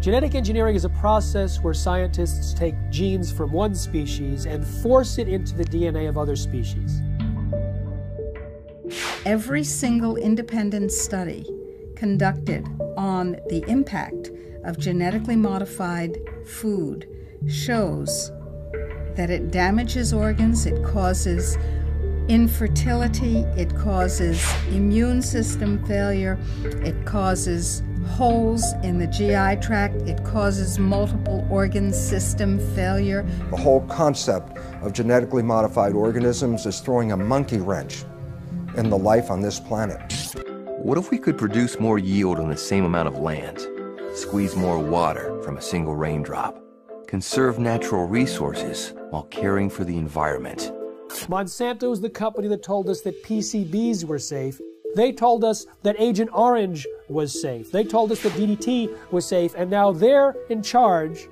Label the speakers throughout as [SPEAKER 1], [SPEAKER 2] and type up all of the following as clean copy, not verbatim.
[SPEAKER 1] Genetic engineering is a process where scientists take genes from one species and force it into the DNA of other species.
[SPEAKER 2] Every single independent study conducted on the impact of genetically modified food shows that it damages organs, it causes infertility, it causes immune system failure, it causes holes in the GI tract, it causes multiple organ system failure.
[SPEAKER 3] The whole concept of genetically modified organisms is throwing a monkey wrench in the life on this planet.
[SPEAKER 4] What if we could produce more yield on the same amount of land, squeeze more water from a single raindrop, conserve natural resources while caring for the environment?
[SPEAKER 1] Monsanto is the company that told us that PCBs were safe. They told us that Agent Orange was safe. They told us that DDT was safe, and now they're in charge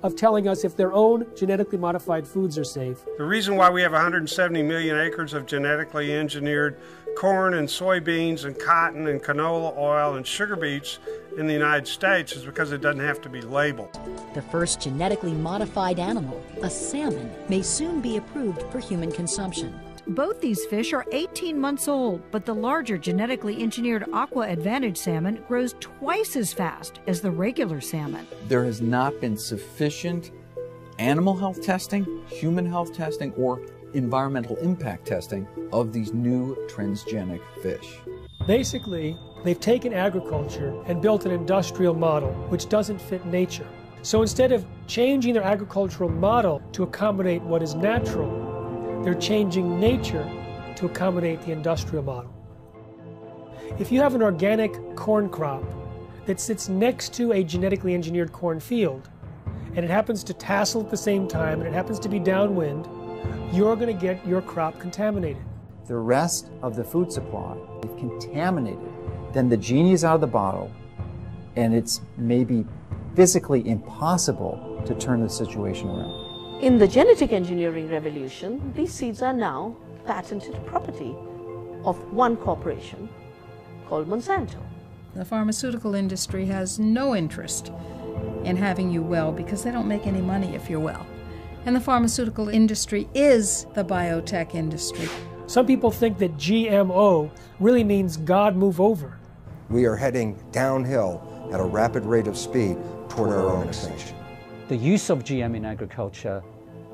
[SPEAKER 1] of telling us if their own genetically modified foods are safe.
[SPEAKER 5] The reason why we have 170 million acres of genetically engineered corn and soybeans and cotton and canola oil and sugar beets in the United States is because it doesn't have to be labeled.
[SPEAKER 6] The first genetically modified animal, a salmon, may soon be approved for human consumption.
[SPEAKER 7] Both these fish are 18 months old, but the larger genetically engineered Aqua Advantage salmon grows twice as fast as the regular salmon.
[SPEAKER 8] There has not been sufficient animal health testing, human health testing, or environmental impact testing of these new transgenic fish.
[SPEAKER 1] Basically, they've taken agriculture and built an industrial model which doesn't fit nature. So instead of changing their agricultural model to accommodate what is natural, they're changing nature to accommodate the industrial model. If you have an organic corn crop that sits next to a genetically engineered corn field, and it happens to tassel at the same time, and it happens to be downwind, you're going to get your crop contaminated.
[SPEAKER 9] The rest of the food supply is contaminated. Then the genie is out of the bottle, and it's maybe physically impossible to turn the situation around.
[SPEAKER 10] In the genetic engineering revolution, these seeds are now patented property of one corporation called Monsanto.
[SPEAKER 2] The pharmaceutical industry has no interest in having you well because they don't make any money if you're well. And the pharmaceutical industry is the biotech industry.
[SPEAKER 1] Some people think that GMO really means God move over.
[SPEAKER 3] We are heading downhill at a rapid rate of speed toward our own extinction.
[SPEAKER 11] The use of GM in agriculture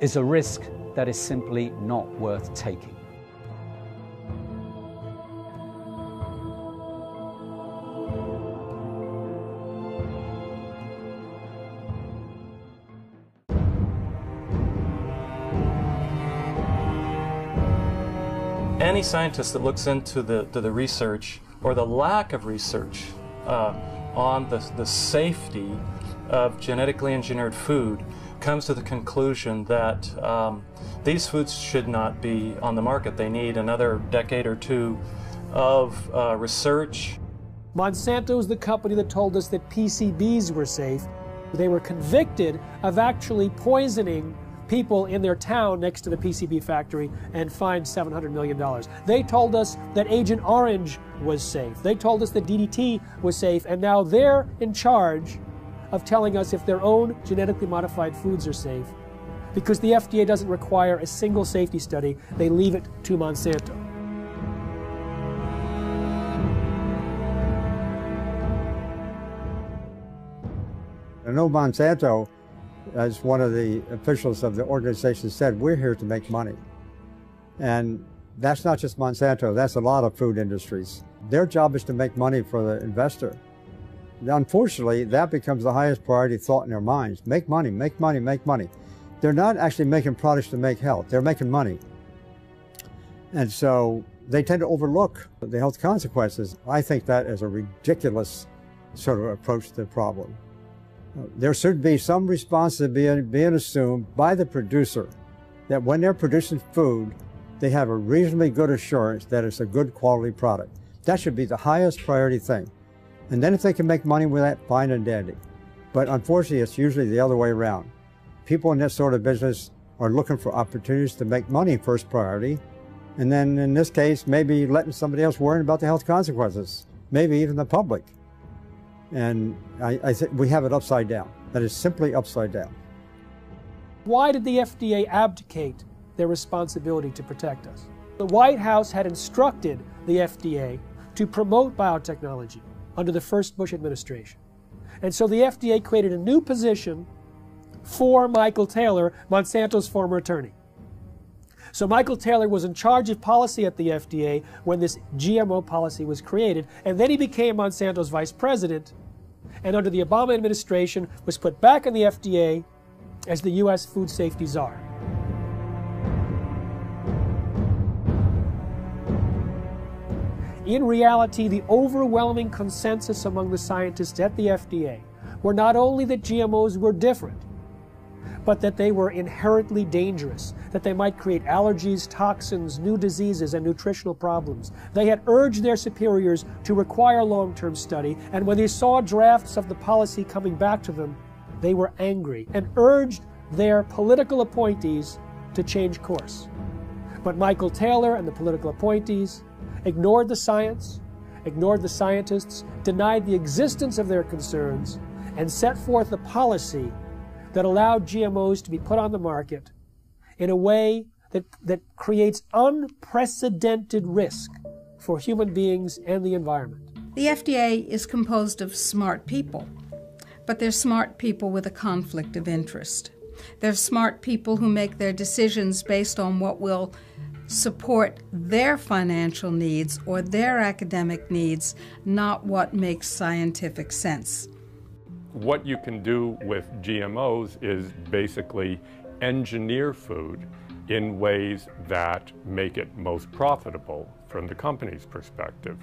[SPEAKER 11] is a risk that is simply not worth taking.
[SPEAKER 12] Any scientist that looks into the research or the lack of research on the safety of genetically engineered food comes to the conclusion that these foods should not be on the market. They need another decade or two of research.
[SPEAKER 1] Monsanto is the company that told us that PCBs were safe. They were convicted of actually poisoning people in their town next to the PCB factory and fined $700 million. They told us that Agent Orange was safe. They told us that DDT was safe, and now they're in charge of telling us if their own genetically modified foods are safe. Because the FDA doesn't require a single safety study, they leave it to Monsanto.
[SPEAKER 13] I know Monsanto, as one of the officials of the organization said, we're here to make money. And that's not just Monsanto, that's a lot of food industries. Their job is to make money for the investor. Unfortunately, that becomes the highest priority thought in their minds. Make money, make money, make money. They're not actually making products to make health, they're making money. And so they tend to overlook the health consequences. I think that is a ridiculous sort of approach to the problem. There should be some responsibility being assumed by the producer that when they're producing food, they have a reasonably good assurance that it's a good quality product. That should be the highest priority thing. And then if they can make money with that, fine and dandy. But unfortunately, it's usually the other way around. People in this sort of business are looking for opportunities to make money first priority. And then in this case, maybe letting somebody else worry about the health consequences, maybe even the public. And I think we have it upside down. That is simply upside down.
[SPEAKER 1] Why did the FDA abdicate their responsibility to protect us? The White House had instructed the FDA to promote biotechnology under the first Bush administration. And so the FDA created a new position for Michael Taylor, Monsanto's former attorney. So Michael Taylor was in charge of policy at the FDA when this GMO policy was created, and then he became Monsanto's vice president, and under the Obama administration was put back in the FDA as the U.S. food safety czar. In reality, the overwhelming consensus among the scientists at the FDA were not only that GMOs were different, but that they were inherently dangerous, that they might create allergies, toxins, new diseases, and nutritional problems. They had urged their superiors to require long-term study, and when they saw drafts of the policy coming back to them, they were angry and urged their political appointees to change course. But Michael Taylor and the political appointees ignored the science, ignored the scientists, denied the existence of their concerns, and set forth a policy that allowed GMOs to be put on the market in a way that creates unprecedented risk for human beings and the environment.
[SPEAKER 2] The FDA is composed of smart people, but they're smart people with a conflict of interest. They're smart people who make their decisions based on what will support their financial needs or their academic needs, not what makes scientific sense.
[SPEAKER 14] What you can do with GMOs is basically engineer food in ways that make it most profitable from the company's perspective.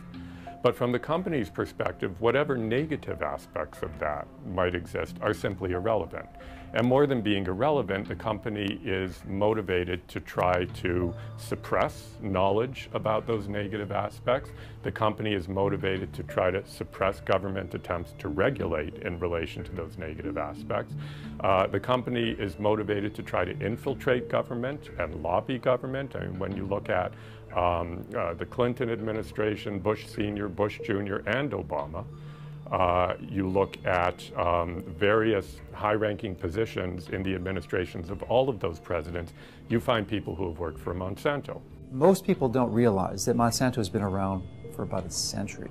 [SPEAKER 14] But from the company's perspective, whatever negative aspects of that might exist are simply irrelevant. And more than being irrelevant, the company is motivated to try to suppress knowledge about those negative aspects. The company is motivated to try to suppress government attempts to regulate in relation to those negative aspects. The company is motivated to try to infiltrate government and lobby government. I mean, when you look at the Clinton administration, Bush Sr., Bush Jr., and Obama, you look at various high-ranking positions in the administrations of all of those presidents, you find people who have worked for Monsanto.
[SPEAKER 9] Most people don't realize that Monsanto has been around for about a century.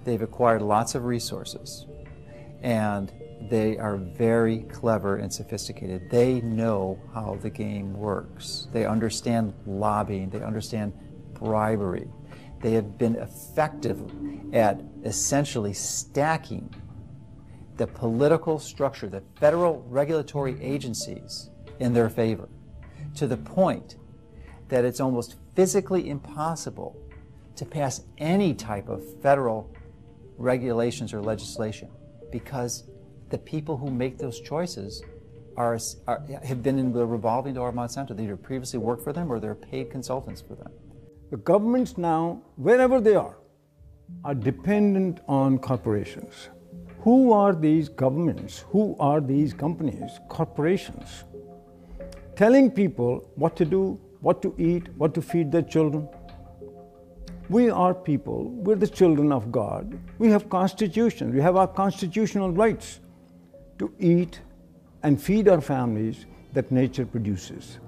[SPEAKER 9] They've acquired lots of resources, and they are very clever and sophisticated. They know how the game works. They understand lobbying. They understand bribery. They have been effective at essentially stacking the political structure, the federal regulatory agencies in their favor, to the point that it's almost physically impossible to pass any type of federal regulations or legislation, because the people who make those choices have been in the revolving door of Monsanto. They either previously worked for them or they're paid consultants for them.
[SPEAKER 15] The governments now, wherever they are dependent on corporations. Who are these governments? Who are these companies? Corporations. Telling people what to do, what to eat, what to feed their children. We are people, we're the children of God. We have constitutions, we have our constitutional rights to eat and feed our families that nature produces.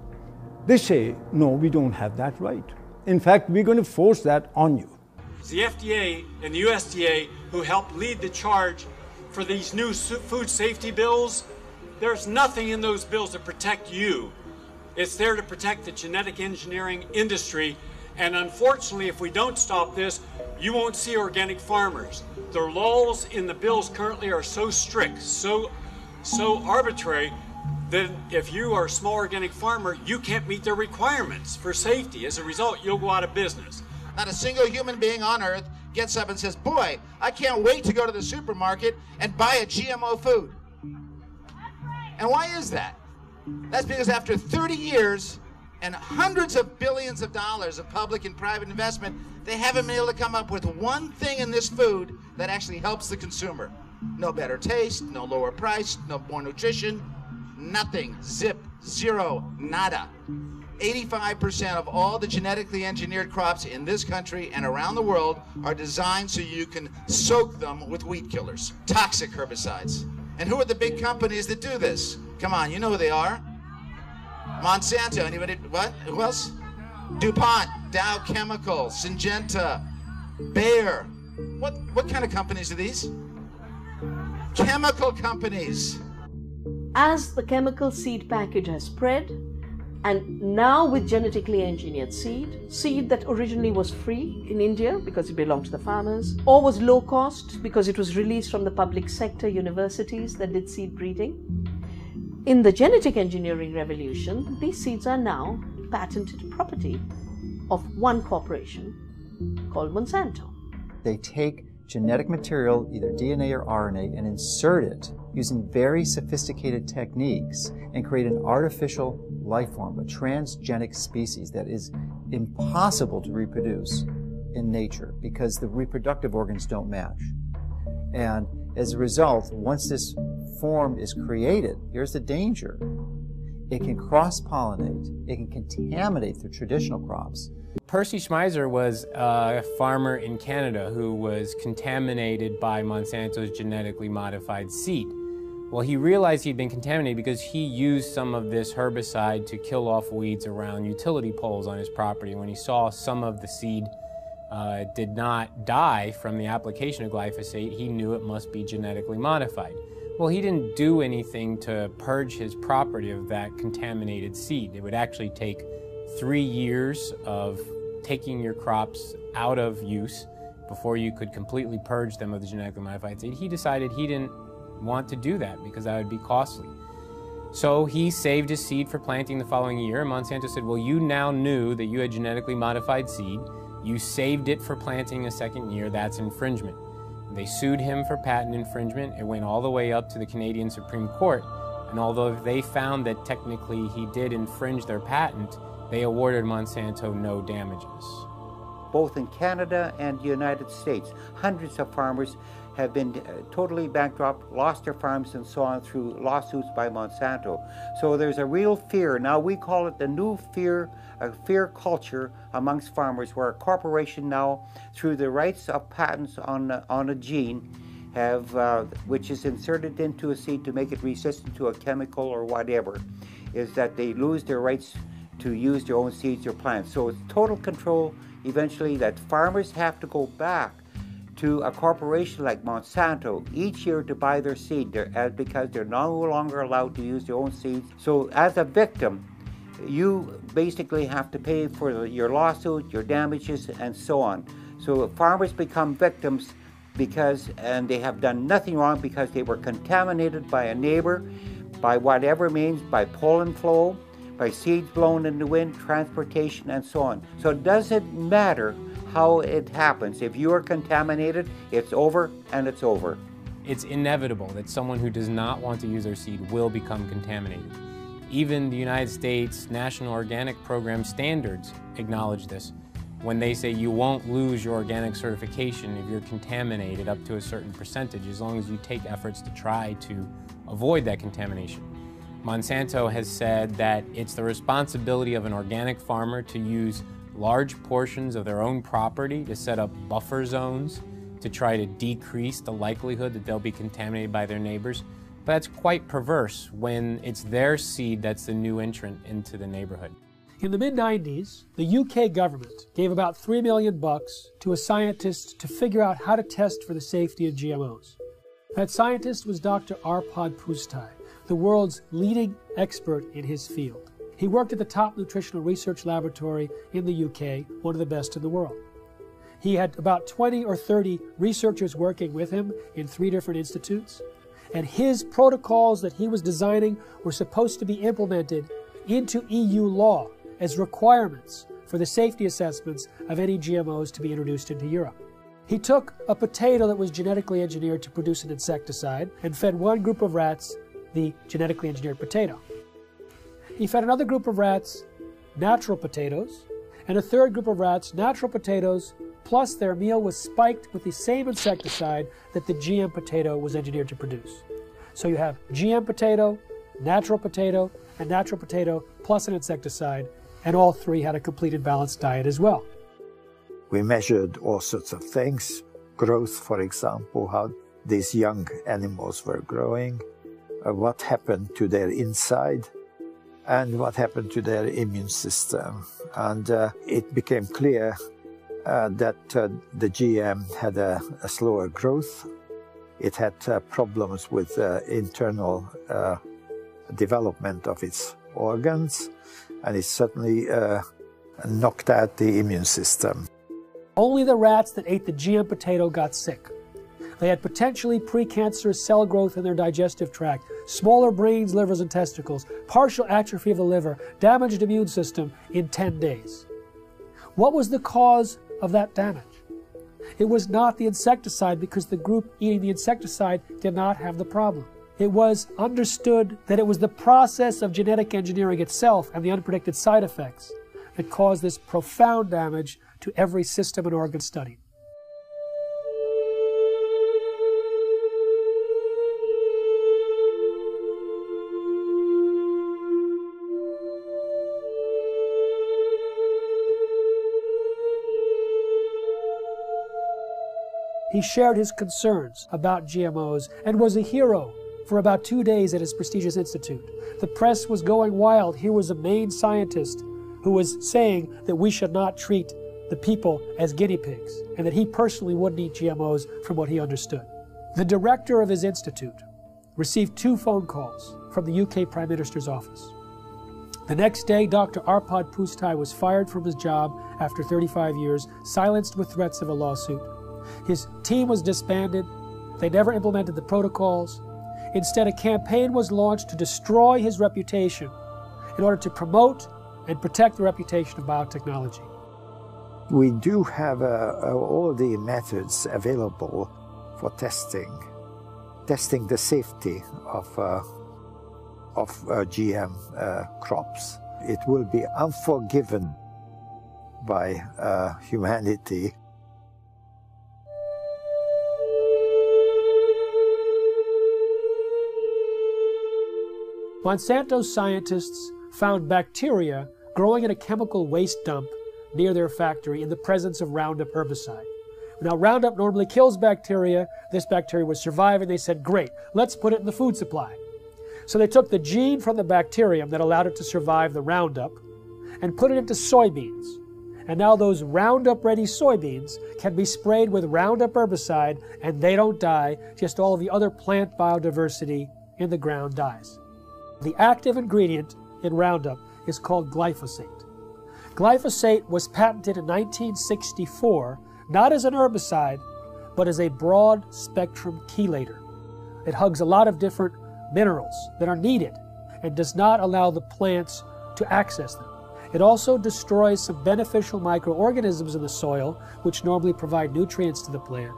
[SPEAKER 15] They say, no, we don't have that right. In fact, we're going to force that on you.
[SPEAKER 16] It's the FDA and the USDA who helped lead the charge for these new food safety bills. There's nothing in those bills to protect you. It's there to protect the genetic engineering industry. And unfortunately, if we don't stop this, you won't see organic farmers. The laws in the bills currently are so strict, so arbitrary, that if you are a small organic farmer, you can't meet their requirements for safety. As a result, you'll go out of business.
[SPEAKER 17] Not a single human being on earth gets up and says, boy, I can't wait to go to the supermarket and buy a GMO food. And why is that? That's because after 30 years and hundreds of billions of dollars of public and private investment, they haven't been able to come up with one thing in this food that actually helps the consumer. No better taste, no lower price, no more nutrition, nothing. Zip, zero, nada. 85% of all the genetically engineered crops in this country and around the world are designed so you can soak them with weed killers, toxic herbicides. And who are the big companies that do this? Come on, you know who they are. Monsanto, anybody, what? Who else? DuPont, Dow Chemical, Syngenta, Bayer. What kind of companies are these? Chemical companies.
[SPEAKER 10] As the chemical seed package has spread, and now with genetically engineered seed that originally was free in India because it belonged to the farmers, or was low cost because it was released from the public sector universities that did seed breeding. In the genetic engineering revolution, these seeds are now patented property of one corporation called Monsanto.
[SPEAKER 9] They take genetic material, either DNA or RNA, and insert it using very sophisticated techniques and create an artificial life form, a transgenic species that is impossible to reproduce in nature because the reproductive organs don't match. And as a result, once this form is created, here's the danger. It can cross-pollinate, it can contaminate the traditional crops.
[SPEAKER 18] Percy Schmeiser was a farmer in Canada who was contaminated by Monsanto's genetically modified seed. Well, he realized he'd been contaminated because he used some of this herbicide to kill off weeds around utility poles on his property. When he saw some of the seed did not die from the application of glyphosate, he knew it must be genetically modified. Well, he didn't do anything to purge his property of that contaminated seed. It would actually take 3 years of taking your crops out of use before you could completely purge them of the genetically modified seed. He decided he didn't want to do that because that would be costly. So he saved his seed for planting the following year, and Monsanto said, well, you now knew that you had genetically modified seed. You saved it for planting a second year. That's infringement. They sued him for patent infringement. It went all the way up to the Canadian Supreme Court, and although they found that technically he did infringe their patent, they awarded Monsanto no damages.
[SPEAKER 19] Both in Canada and the United States, hundreds of farmers have been totally bankrupt, lost their farms and so on through lawsuits by Monsanto. So there's a real fear. Now we call it the new fear, a fear culture amongst farmers, where a corporation now, through the rights of patents on a gene, have which is inserted into a seed to make it resistant to a chemical or whatever, is that they lose their rights to use their own seeds or plants. So it's total control eventually that farmers have to go back to a corporation like Monsanto each year to buy their seed because they're no longer allowed to use their own seeds. So as a victim, you basically have to pay for your lawsuit, your damages, and so on. So farmers become victims and they have done nothing wrong because they were contaminated by a neighbor, by whatever means, by pollen flow, by seeds blown in the wind, transportation, and so on. So it doesn't matter how it happens. If you are contaminated, it's over and it's over.
[SPEAKER 18] It's inevitable that someone who does not want to use their seed will become contaminated. Even the United States National Organic Program standards acknowledge this when they say you won't lose your organic certification if you're contaminated up to a certain percentage, as long as you take efforts to try to avoid that contamination. Monsanto has said that it's the responsibility of an organic farmer to use large portions of their own property to set up buffer zones to try to decrease the likelihood that they'll be contaminated by their neighbors. But that's quite perverse when it's their seed that's the new entrant into the neighborhood.
[SPEAKER 1] In the mid-90s, the UK government gave about $3 million to a scientist to figure out how to test for the safety of GMOs. That scientist was Dr. Arpad Pusztai, the world's leading expert in his field. He worked at the top nutritional research laboratory in the UK, one of the best in the world. He had about 20 or 30 researchers working with him in 3 different institutes, and his protocols that he was designing were supposed to be implemented into EU law as requirements for the safety assessments of any GMOs to be introduced into Europe. He took a potato that was genetically engineered to produce an insecticide and fed one group of rats the genetically engineered potato. He fed another group of rats natural potatoes, and a third group of rats natural potatoes, plus their meal was spiked with the same insecticide that the GM potato was engineered to produce. So you have GM potato, and natural potato plus an insecticide, and all three had a complete and balanced diet as well.
[SPEAKER 20] We measured all sorts of things, growth, for example, how these young animals were growing, what happened to their inside, and what happened to their immune system. And it became clear that the GM had a slower growth. It had problems with internal development of its organs, and it certainly knocked out the immune system.
[SPEAKER 1] Only the rats that ate the GM potato got sick. They had potentially precancerous cell growth in their digestive tract, smaller brains, livers, and testicles, partial atrophy of the liver, damaged immune system in 10 days. What was the cause of that damage? It was not the insecticide, because the group eating the insecticide did not have the problem. It was understood that it was the process of genetic engineering itself and the unpredicted side effects that caused this profound damage to every system and organ studied. He shared his concerns about GMOs and was a hero for about 2 days at his prestigious institute. The press was going wild. Here was a main scientist who was saying that we should not treat the people as guinea pigs, and that he personally wouldn't eat GMOs from what he understood. The director of his institute received 2 phone calls from the UK Prime Minister's office. The next day, Dr. Arpad Pustai was fired from his job after 35 years, silenced with threats of a lawsuit. His team was disbanded. They never implemented the protocols. Instead, a campaign was launched to destroy his reputation in order to promote and protect the reputation of biotechnology.
[SPEAKER 20] We do have all the methods available for testing the safety of GM crops. It will be unforgiven by humanity.
[SPEAKER 1] Monsanto scientists found bacteria growing in a chemical waste dump near their factory in the presence of Roundup herbicide. Now, Roundup normally kills bacteria. This bacteria was surviving. They said, great, let's put it in the food supply. So they took the gene from the bacterium that allowed it to survive the Roundup and put it into soybeans. And now those Roundup-ready soybeans can be sprayed with Roundup herbicide, and they don't die. Just all of the other plant biodiversity in the ground dies. The active ingredient in Roundup is called glyphosate. Glyphosate was patented in 1964, not as an herbicide, but as a broad-spectrum chelator. It hugs a lot of different minerals that are needed and does not allow the plants to access them. It also destroys some beneficial microorganisms in the soil, which normally provide nutrients to the plant.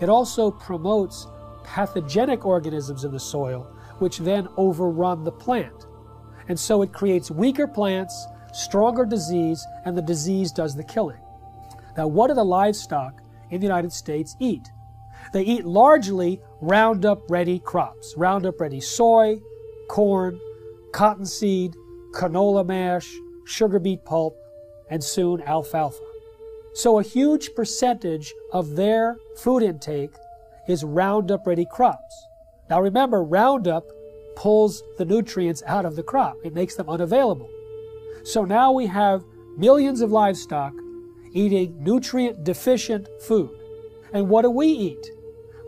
[SPEAKER 1] It also promotes pathogenic organisms in the soil, which then overrun the plant. And so it creates weaker plants, stronger disease, and the disease does the killing. Now, what do the livestock in the United States eat? They eat largely Roundup-ready crops. Roundup-ready soy, corn, cottonseed, canola mash, sugar beet pulp, and soon alfalfa. So a huge percentage of their food intake is Roundup-ready crops. Now remember, Roundup pulls the nutrients out of the crop. It makes them unavailable. So now we have millions of livestock eating nutrient-deficient food. And what do we eat?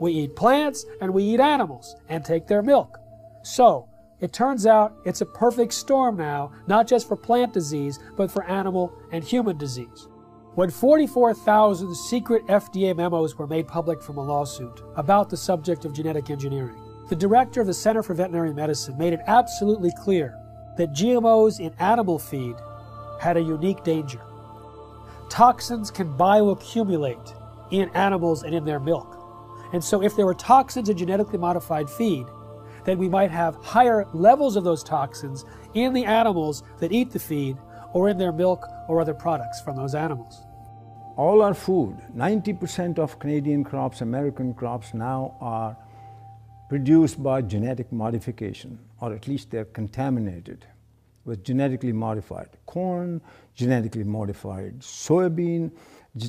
[SPEAKER 1] We eat plants and we eat animals and take their milk. So it turns out it's a perfect storm now, not just for plant disease, but for animal and human disease. When 44,000 secret FDA memos were made public from a lawsuit about the subject of genetic engineering, the director of the Center for Veterinary Medicine made it absolutely clear that GMOs in animal feed had a unique danger. Toxins can bioaccumulate in animals and in their milk. And so if there were toxins in genetically modified feed, then we might have higher levels of those toxins in the animals that eat the feed or in their milk or other products from those animals.
[SPEAKER 15] All our food, 90% of Canadian crops, American crops now are produced by genetic modification, or at least they're contaminated with genetically modified corn, genetically modified soybean,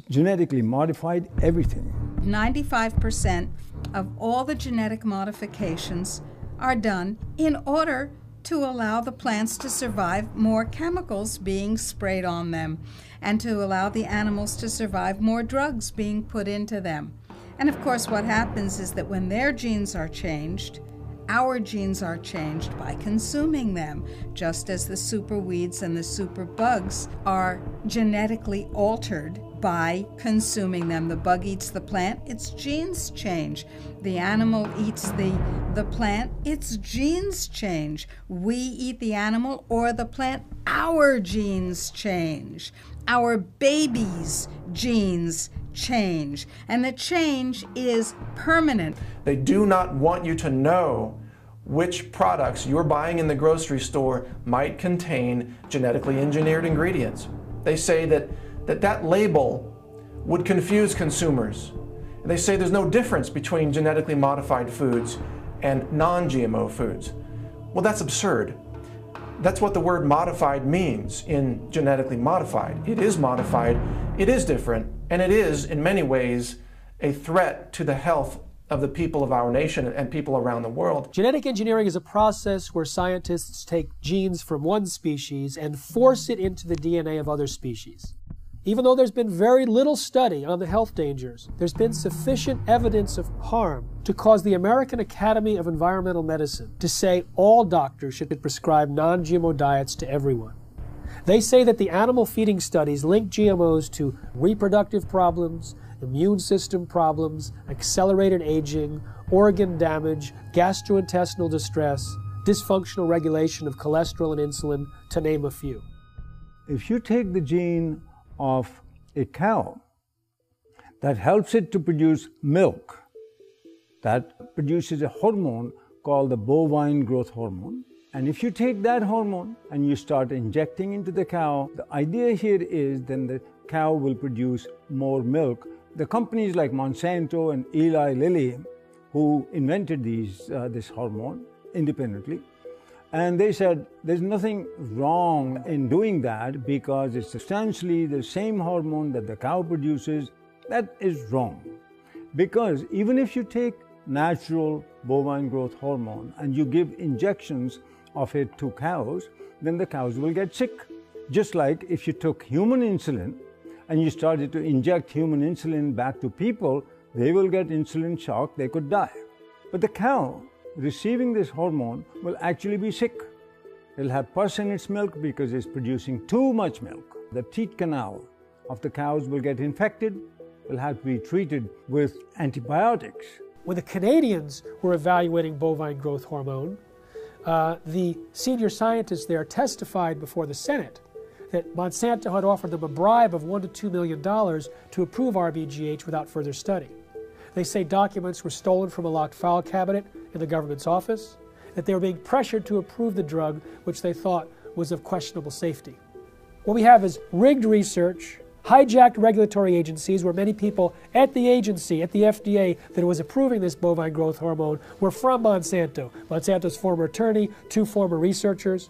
[SPEAKER 15] genetically modified everything.
[SPEAKER 2] 95% of all the genetic modifications are done in order to allow the plants to survive more chemicals being sprayed on them and to allow the animals to survive more drugs being put into them. And of course what happens is that when their genes are changed, our genes are changed by consuming them, just as the superweeds and the superbugs are genetically altered by consuming them. The bug eats the plant, its genes change. The animal eats the plant, its genes change. We eat the animal or the plant, our genes change. Our babies' genes change, and the change is permanent.
[SPEAKER 21] They do not want you to know which products you're buying in the grocery store might contain genetically engineered ingredients. They say that label would confuse consumers. And they say there's no difference between genetically modified foods and non-GMO foods. Well, that's absurd. That's what the word modified means in genetically modified. It is modified, it is different, and it is, in many ways, a threat to the health of the people of our nation and people around the world.
[SPEAKER 1] Genetic engineering is a process where scientists take genes from one species and force it into the DNA of other species. Even though there's been very little study on the health dangers, there's been sufficient evidence of harm to cause the American Academy of Environmental Medicine to say all doctors should prescribe non-GMO diets to everyone. They say that the animal feeding studies link GMOs to reproductive problems, immune system problems, accelerated aging, organ damage, gastrointestinal distress, dysfunctional regulation of cholesterol and insulin, to name a few.
[SPEAKER 15] If you take the gene of a cow that helps it to produce milk, that produces a hormone called the bovine growth hormone, and if you take that hormone and you start injecting into the cow, the idea here is then the cow will produce more milk. The companies like Monsanto and Eli Lilly, who invented this hormone independently, and they said there's nothing wrong in doing that because it's substantially the same hormone that the cow produces. That is wrong. Because even if you take natural bovine growth hormone and you give injections of it to cows, then the cows will get sick. Just like if you took human insulin and you started to inject human insulin back to people, they will get insulin shock, they could die. But the cow receiving this hormone will actually be sick. It'll have pus in its milk because it's producing too much milk. The teat canal of the cows will get infected, will have to be treated with antibiotics.
[SPEAKER 1] When the Canadians were evaluating bovine growth hormone, the senior scientists there testified before the Senate that Monsanto had offered them a bribe of $1 to $2 million to approve RBGH without further study. They say documents were stolen from a locked file cabinet in the government's office, that they were being pressured to approve the drug, which they thought was of questionable safety. What we have is rigged research, hijacked regulatory agencies, where many people at the agency, at the FDA, that was approving this bovine growth hormone were from Monsanto. Monsanto's former attorney, 2 former researchers.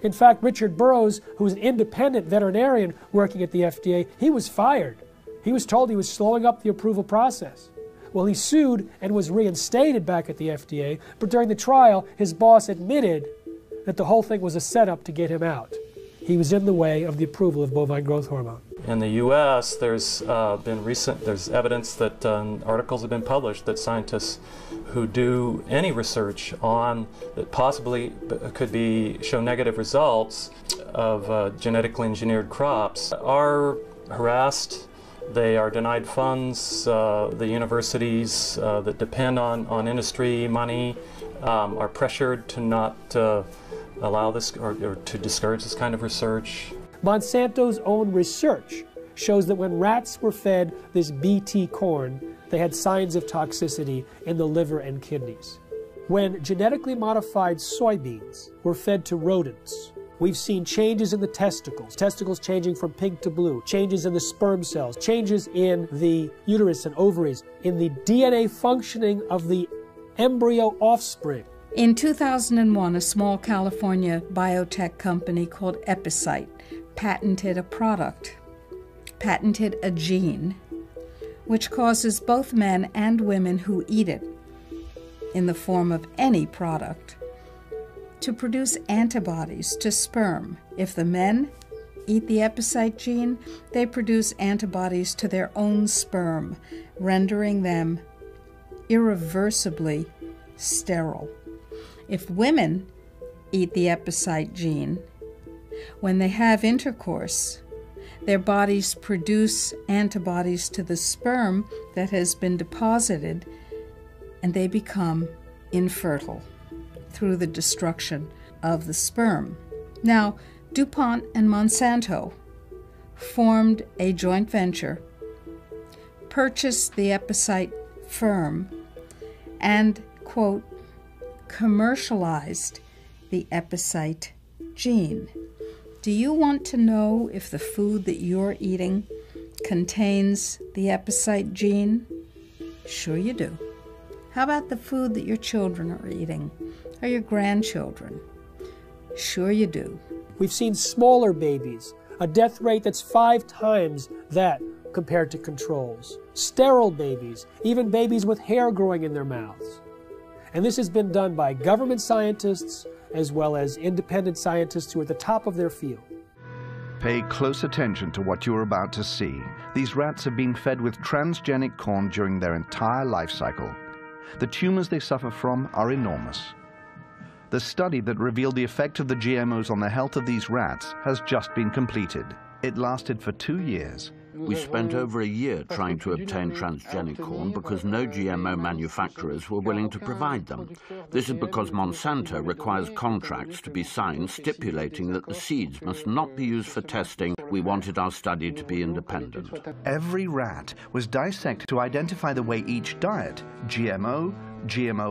[SPEAKER 1] In fact, Richard Burroughs, who was an independent veterinarian working at the FDA, he was fired. He was told he was slowing up the approval process. Well, he sued and was reinstated back at the FDA, but during the trial, his boss admitted that the whole thing was a setup to get him out. He was in the way of the approval of bovine growth hormone.
[SPEAKER 12] In the U.S., there's evidence that articles have been published that scientists who do any research on that possibly could show negative results of genetically engineered crops are harassed. They are denied funds. The universities that depend on industry money are pressured to not allow this or to discourage this kind of research.
[SPEAKER 1] Monsanto's own research shows that when rats were fed this BT corn, they had signs of toxicity in the liver and kidneys. When genetically modified soybeans were fed to rodents, we've seen changes in the testicles changing from pink to blue, changes in the sperm cells, changes in the uterus and ovaries, in the DNA functioning of the embryo offspring.
[SPEAKER 2] In 2001, a small California biotech company called Epicite patented a gene, which causes both men and women who eat it, in the form of any product, to produce antibodies to sperm. If the men eat the Epicite gene, they produce antibodies to their own sperm, rendering them irreversibly sterile. If women eat the Epicite gene, when they have intercourse, their bodies produce antibodies to the sperm that has been deposited, and they become infertile through the destruction of the sperm. Now, DuPont and Monsanto formed a joint venture, purchased the Epicite firm, and, quote, commercialized the Epicite gene. Do you want to know if the food that you're eating contains the Epicite gene? Sure you do. How about the food that your children are eating, or your grandchildren? Sure you do.
[SPEAKER 1] We've seen smaller babies, a death rate that's 5 times that compared to controls. Sterile babies, even babies with hair growing in their mouths. And this has been done by government scientists as well as independent scientists who are at the top of their field.
[SPEAKER 4] Pay close attention to what you're about to see. These rats have been fed with transgenic corn during their entire life cycle. The tumors they suffer from are enormous. The study that revealed the effect of the GMOs on the health of these rats has just been completed. It lasted for 2 years.
[SPEAKER 22] We spent over a year trying to obtain transgenic corn because no GMO manufacturers were willing to provide them. This is because Monsanto requires contracts to be signed stipulating that the seeds must not be used for testing. We wanted our study to be independent.
[SPEAKER 4] Every rat was dissected to identify the way each diet, GMO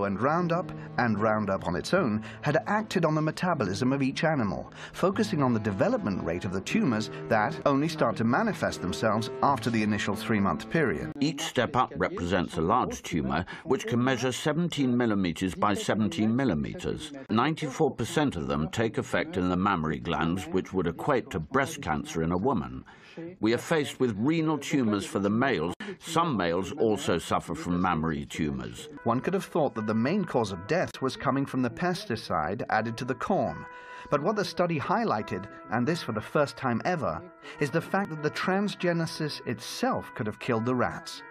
[SPEAKER 4] and Roundup on its own, had acted on the metabolism of each animal, focusing on the development rate of the tumors that only start to manifest themselves after the initial 3-month period.
[SPEAKER 22] Each step up represents a large tumor, which can measure 17 millimeters by 17 millimeters. 94% of them take effect in the mammary glands, which would equate to breast cancer in a woman. We are faced with renal tumors for the males. Some males also suffer from mammary tumors.
[SPEAKER 4] One could have thought that the main cause of death was coming from the pesticide added to the corn. But what the study highlighted, and this for the first time ever, is the fact that the transgenesis itself could have killed the rats.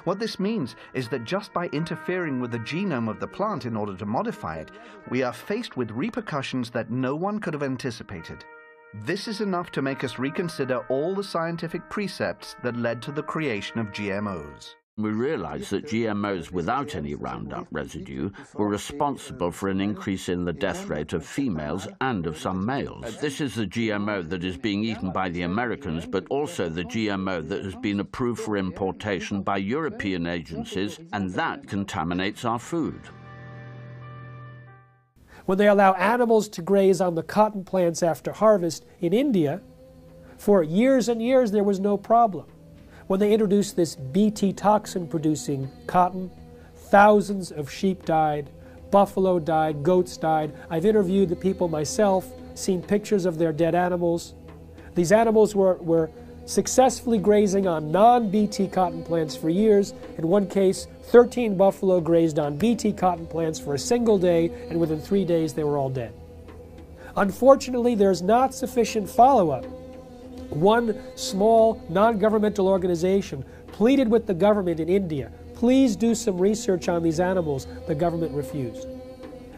[SPEAKER 4] What this means is that just by interfering with the genome of the plant in order to modify it, we are faced with repercussions that no one could have anticipated. This is enough to make us reconsider all the scientific precepts that led to the creation of GMOs.
[SPEAKER 22] We realized that GMOs without any Roundup residue were responsible for an increase in the death rate of females and of some males. This is the GMO that is being eaten by the Americans, but also the GMO that has been approved for importation by European agencies, and that contaminates our food.
[SPEAKER 1] When they allow animals to graze on the cotton plants after harvest in India, for years and years there was no problem. When they introduced this Bt toxin-producing cotton, thousands of sheep died, buffalo died, goats died. I've interviewed the people myself, seen pictures of their dead animals. These animals were successfully grazing on non-Bt cotton plants for years. In one case, 13 buffalo grazed on Bt cotton plants for a single day, and within 3 days they were all dead. Unfortunately, there's not sufficient follow-up. One small non-governmental organization pleaded with the government in India, please do some research on these animals. The government refused.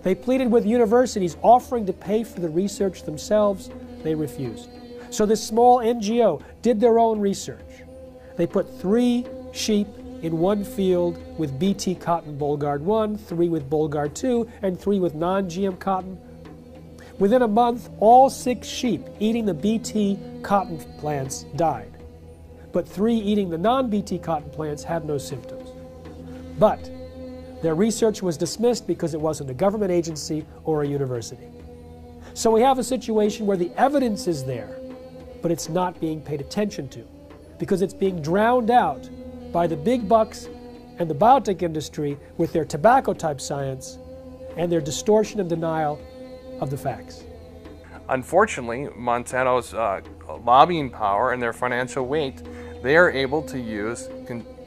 [SPEAKER 1] They pleaded with universities offering to pay for the research themselves. They refused. So this small NGO did their own research. They put 3 sheep in one field with Bt cotton Bollgard 1, 3 with Bollgard 2, and 3 with non-GM cotton. Within a month, all 6 sheep eating the Bt cotton plants died. But 3 eating the non-Bt cotton plants had no symptoms. But their research was dismissed because it wasn't a government agency or a university. So we have a situation where the evidence is there, but it's not being paid attention to because it's being drowned out by the big bucks and the biotech industry with their tobacco-type science and their distortion and denial of the facts.
[SPEAKER 5] Unfortunately, Monsanto's lobbying power and their financial weight, they are able to use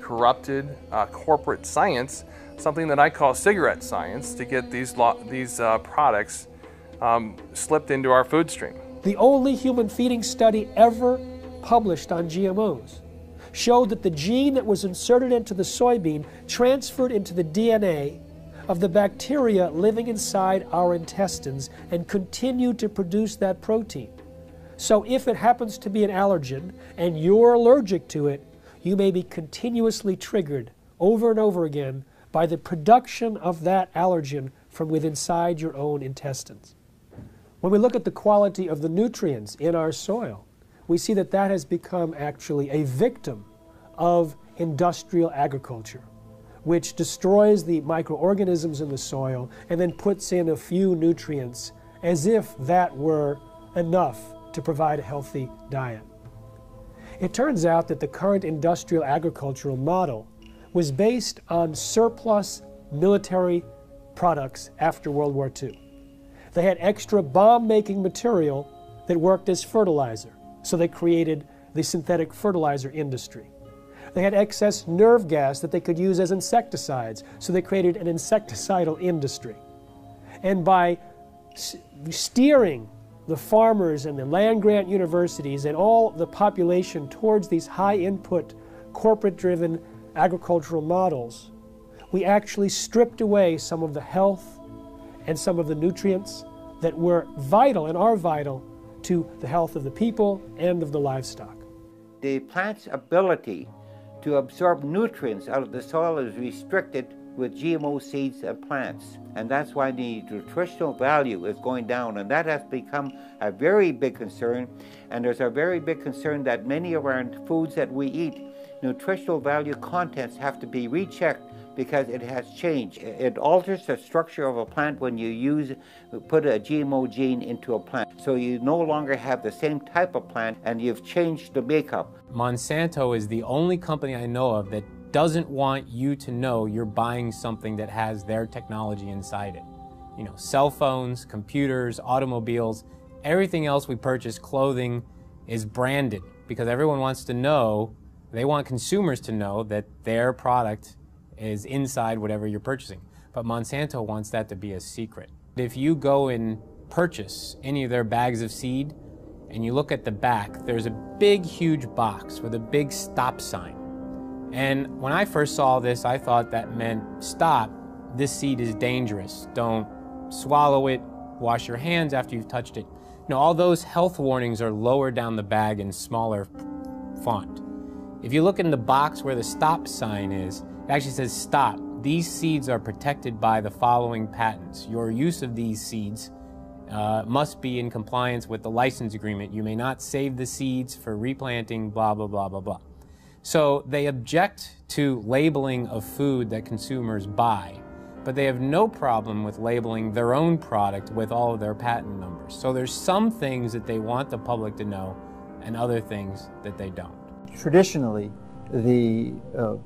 [SPEAKER 5] corrupted corporate science, something that I call cigarette science, to get these products slipped into our food stream.
[SPEAKER 1] The only human feeding study ever published on GMOs showed that the gene that was inserted into the soybean transferred into the DNA of the bacteria living inside our intestines and continued to produce that protein. So if it happens to be an allergen and you're allergic to it, you may be continuously triggered over and over again by the production of that allergen from within inside your own intestines. When we look at the quality of the nutrients in our soil, we see that that has become actually a victim of industrial agriculture, which destroys the microorganisms in the soil and then puts in a few nutrients as if that were enough to provide a healthy diet. It turns out that the current industrial agricultural model was based on surplus military products after World War II. They had extra bomb-making material that worked as fertilizer, so they created the synthetic fertilizer industry. They had excess nerve gas that they could use as insecticides, so they created an insecticidal industry. And by steering the farmers and the land-grant universities and all the population towards these high-input, corporate-driven agricultural models, we actually stripped away some of the health and some of the nutrients that were vital and are vital to the health of the people and of the livestock.
[SPEAKER 19] The plant's ability to absorb nutrients out of the soil is restricted with GMO seeds and plants. And that's why the nutritional value is going down. And that has become a very big concern. And there's a very big concern that many of our foods that we eat, nutritional value contents have to be rechecked because it has changed. It alters the structure of a plant when you put a GMO gene into a plant. So you no longer have the same type of plant and you've changed the makeup.
[SPEAKER 18] Monsanto is the only company I know of that doesn't want you to know you're buying something that has their technology inside it. You know, cell phones, computers, automobiles, everything else we purchase, clothing, is branded because everyone wants to know, they want consumers to know that their product is inside whatever you're purchasing. But Monsanto wants that to be a secret. If you go and purchase any of their bags of seed and you look at the back, there's a big, huge box with a big stop sign. And when I first saw this, I thought that meant stop, this seed is dangerous. Don't swallow it, wash your hands after you've touched it. Now, all those health warnings are lower down the bag in smaller font. If you look in the box where the stop sign is, it actually says stop. These seeds are protected by the following patents. Your use of these seeds must be in compliance with the license agreement. You may not save the seeds for replanting, blah, blah, blah, blah, blah. So they object to labeling of food that consumers buy, but they have no problem with labeling their own product with all of their patent numbers. So there's some things that they want the public to know and other things that they don't.
[SPEAKER 9] Traditionally, the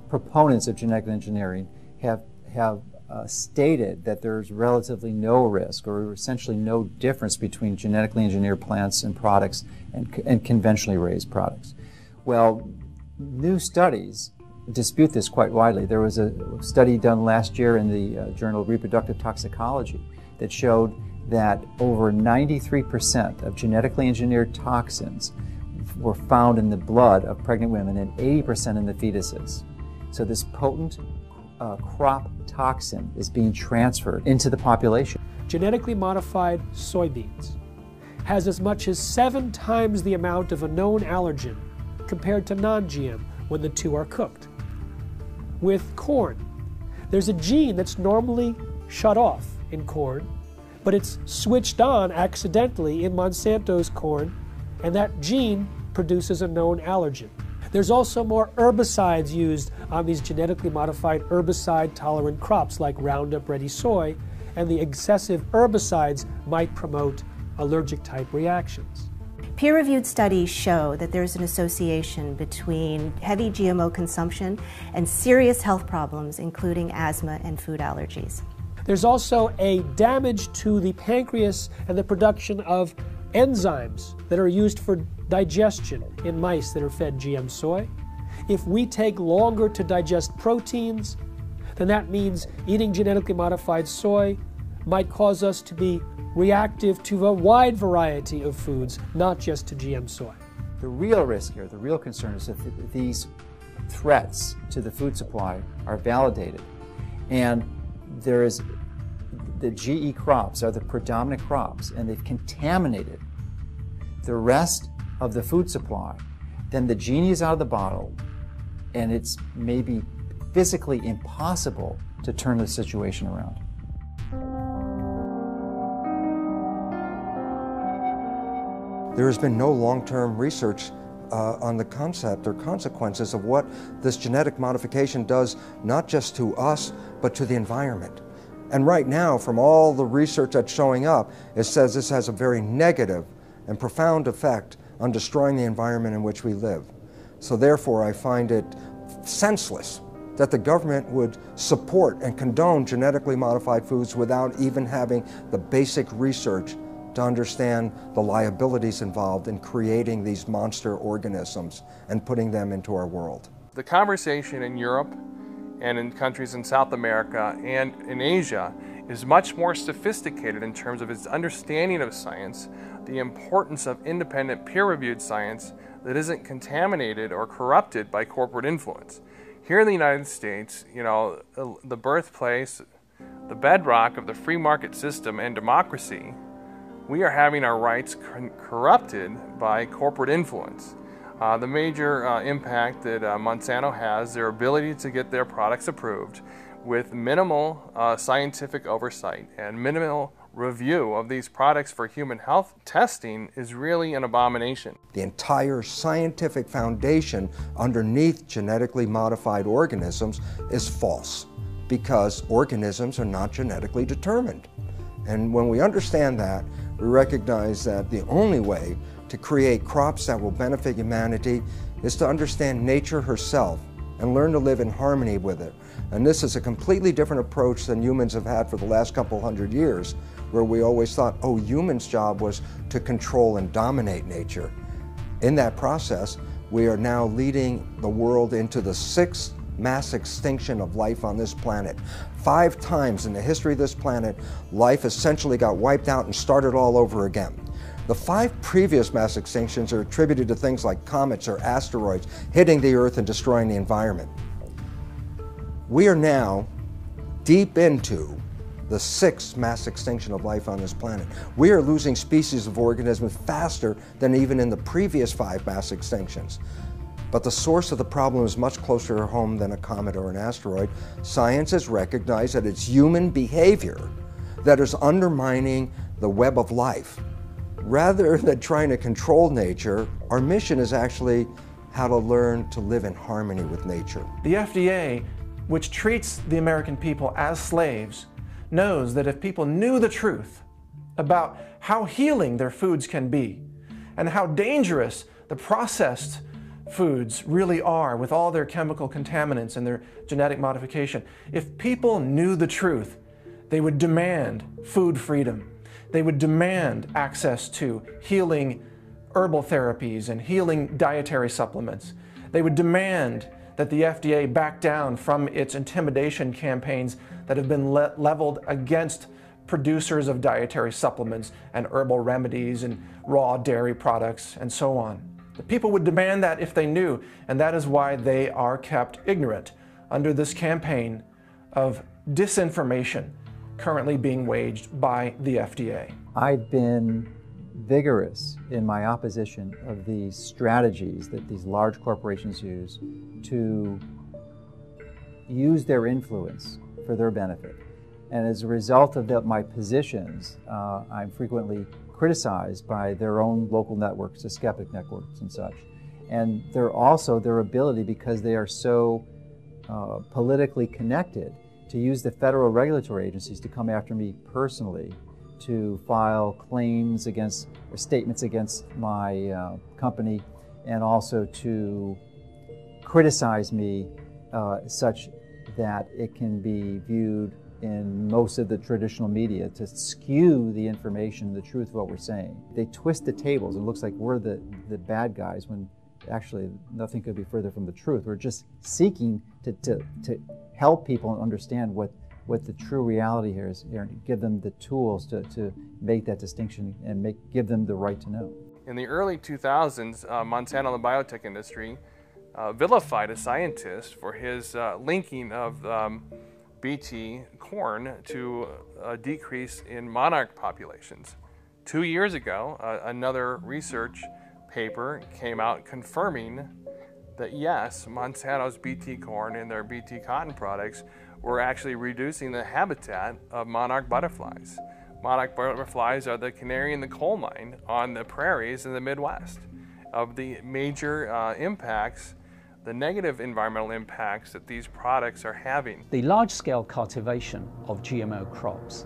[SPEAKER 9] proponents of genetic engineering have stated that there's relatively no risk or essentially no difference between genetically engineered plants and products and conventionally raised products. Well, new studies dispute this quite widely. There was a study done last year in the Journal of Reproductive Toxicology that showed that over 93% of genetically engineered toxins were found in the blood of pregnant women and 80% in the fetuses. So this potent crop toxin is being transferred into the population.
[SPEAKER 1] Genetically modified soybeans has as much as 7 times the amount of a known allergen compared to non-GM when the two are cooked. With corn, there's a gene that's normally shut off in corn, but it's switched on accidentally in Monsanto's corn, and that gene produces a known allergen. There's also more herbicides used on these genetically modified herbicide-tolerant crops like Roundup Ready soy, and the excessive herbicides might promote allergic-type reactions.
[SPEAKER 6] Peer-reviewed studies show that there's an association between heavy GMO consumption and serious health problems, including asthma and food allergies.
[SPEAKER 1] There's also a damage to the pancreas and the production of enzymes that are used for digestion in mice that are fed GM soy. If we take longer to digest proteins, then that means eating genetically modified soy might cause us to be reactive to a wide variety of foods, not just to GM soy.
[SPEAKER 9] The real risk here, the real concern is that these threats to the food supply are validated, and there is the GE crops are the predominant crops, and they've contaminated the rest of the food supply, then the genie is out of the bottle, and it's maybe physically impossible to turn the situation around.
[SPEAKER 3] There has been no long-term research on the concept or consequences of what this genetic modification does, not just to us, but to the environment. And right now, from all the research that's showing up, it says this has a very negative and profound effect on destroying the environment in which we live. So therefore, I find it senseless that the government would support and condone genetically modified foods without even having the basic research to understand the liabilities involved in creating these monster organisms and putting them into our world.
[SPEAKER 5] The conversation in Europe and in countries in South America and in Asia is much more sophisticated in terms of its understanding of science, the importance of independent peer-reviewed science that isn't contaminated or corrupted by corporate influence. Here in the United States, you know, the birthplace, the bedrock of the free market system and democracy, we are having our rights corrupted by corporate influence. The major impact that Monsanto has, their ability to get their products approved with minimal scientific oversight and minimal review of these products for human health testing is really an abomination.
[SPEAKER 3] The entire scientific foundation underneath genetically modified organisms is false because organisms are not genetically determined. And when we understand that, we recognize that the only way to create crops that will benefit humanity is to understand nature herself and learn to live in harmony with it. And this is a completely different approach than humans have had for the last couple hundred years, where we always thought, oh, humans' job was to control and dominate nature. In that process, we are now leading the world into the 6th mass extinction of life on this planet. 5 times in the history of this planet, life essentially got wiped out and started all over again. The 5 previous mass extinctions are attributed to things like comets or asteroids hitting the Earth and destroying the environment. We are now deep into the 6th mass extinction of life on this planet. We are losing species of organisms faster than even in the previous 5 mass extinctions. But the source of the problem is much closer to home than a comet or an asteroid. Science has recognized that it's human behavior that is undermining the web of life. Rather than trying to control nature, our mission is actually how to learn to live in harmony with nature.
[SPEAKER 21] The FDA, which treats the American people as slaves, knows that if people knew the truth about how healing their foods can be and how dangerous the processed foods really are with all their chemical contaminants and their genetic modification, if people knew the truth, they would demand food freedom. They would demand access to healing herbal therapies and healing dietary supplements. They would demand that the FDA back down from its intimidation campaigns that have been leveled against producers of dietary supplements and herbal remedies and raw dairy products and so on. The people would demand that if they knew, and that is why they are kept ignorant under this campaign of disinformation currently being waged by the FDA.
[SPEAKER 9] I've been vigorous in my opposition of these strategies that these large corporations use to use their influence for their benefit. And as a result of my positions, I'm frequently criticized by their own local networks, the skeptic networks and such. And they're also their ability, because they are so politically connected, to use the federal regulatory agencies to come after me personally, to file claims against or statements against my company, and also to criticize me such that it can be viewed in most of the traditional media to skew the information, the truth of what we're saying. They twist the tables. It looks like we're the bad guys when actually nothing could be further from the truth. We're just seeking to help people understand what the true reality here is, and give them the tools to make that distinction and give them the right to know.
[SPEAKER 5] In the early 2000s, Monsanto and the biotech industry vilified a scientist for his linking of Bt corn to a decrease in monarch populations. 2 years ago, another research paper came out confirming that yes, Monsanto's Bt corn and their Bt cotton products were actually reducing the habitat of monarch butterflies. Monarch butterflies are the canary in the coal mine on the prairies in the Midwest. Of the major impacts, the negative environmental impacts that these products are having.
[SPEAKER 11] The large-scale cultivation of GMO crops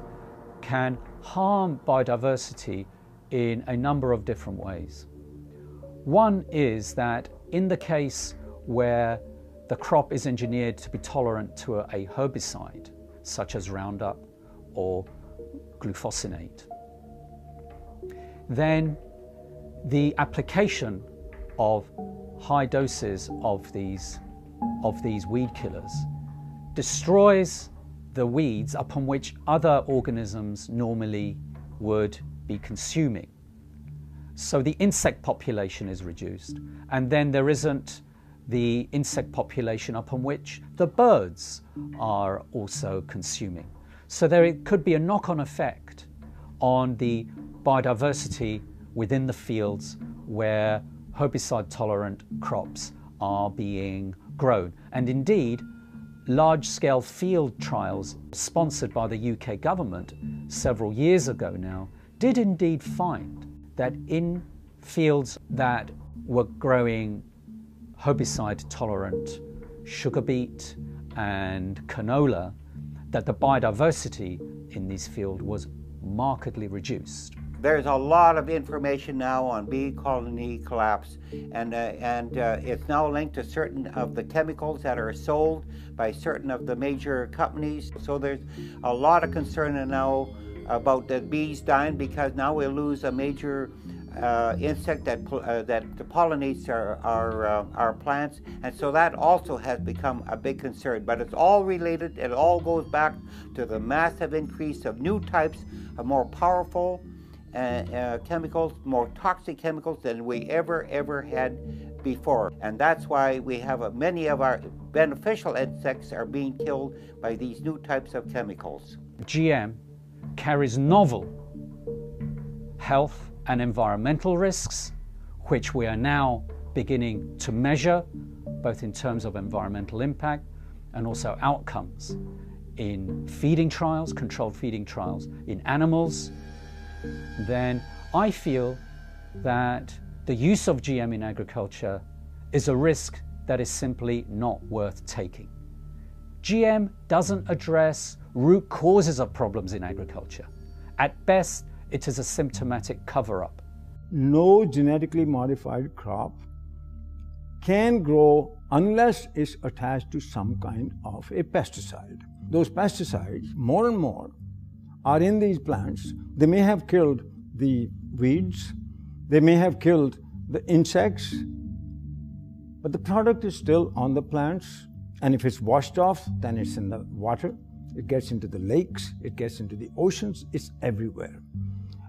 [SPEAKER 11] can harm biodiversity in a number of different ways. One is that in the case where the crop is engineered to be tolerant to a herbicide, such as Roundup or glufosinate, then the application of high doses of these weed killers destroys the weeds upon which other organisms normally would be consuming. So the insect population is reduced, and then there isn't the insect population upon which the birds are also consuming. So there could be a knock-on effect on the biodiversity within the fields where herbicide-tolerant crops are being grown. And indeed, large-scale field trials sponsored by the UK government several years ago now did indeed find that in fields that were growing herbicide-tolerant sugar beet and canola, that the biodiversity in these fields was markedly reduced.
[SPEAKER 19] There's a lot of information now on bee colony collapse, and it's now linked to certain of the chemicals that are sold by certain of the major companies. So there's a lot of concern now about the bees dying, because now we'll lose a major insect that pollinates our plants, and so that also has become a big concern. But it's all related. It all goes back to the massive increase of new types of more powerful chemicals, more toxic chemicals than we ever had before. And that's why we have many of our beneficial insects are being killed by these new types of chemicals.
[SPEAKER 11] GM carries novel health and environmental risks, which we are now beginning to measure, both in terms of environmental impact and also outcomes in feeding trials, controlled feeding trials in animals. Then I feel that the use of GM in agriculture is a risk that is simply not worth taking. GM doesn't address root causes of problems in agriculture. At best, it is a symptomatic cover-up.
[SPEAKER 15] No genetically modified crop can grow unless it's attached to some kind of a pesticide. Those pesticides, more and more, are in these plants. They may have killed the weeds, they may have killed the insects, but the product is still on the plants, and if it's washed off, then it's in the water, it gets into the lakes, it gets into the oceans, it's everywhere.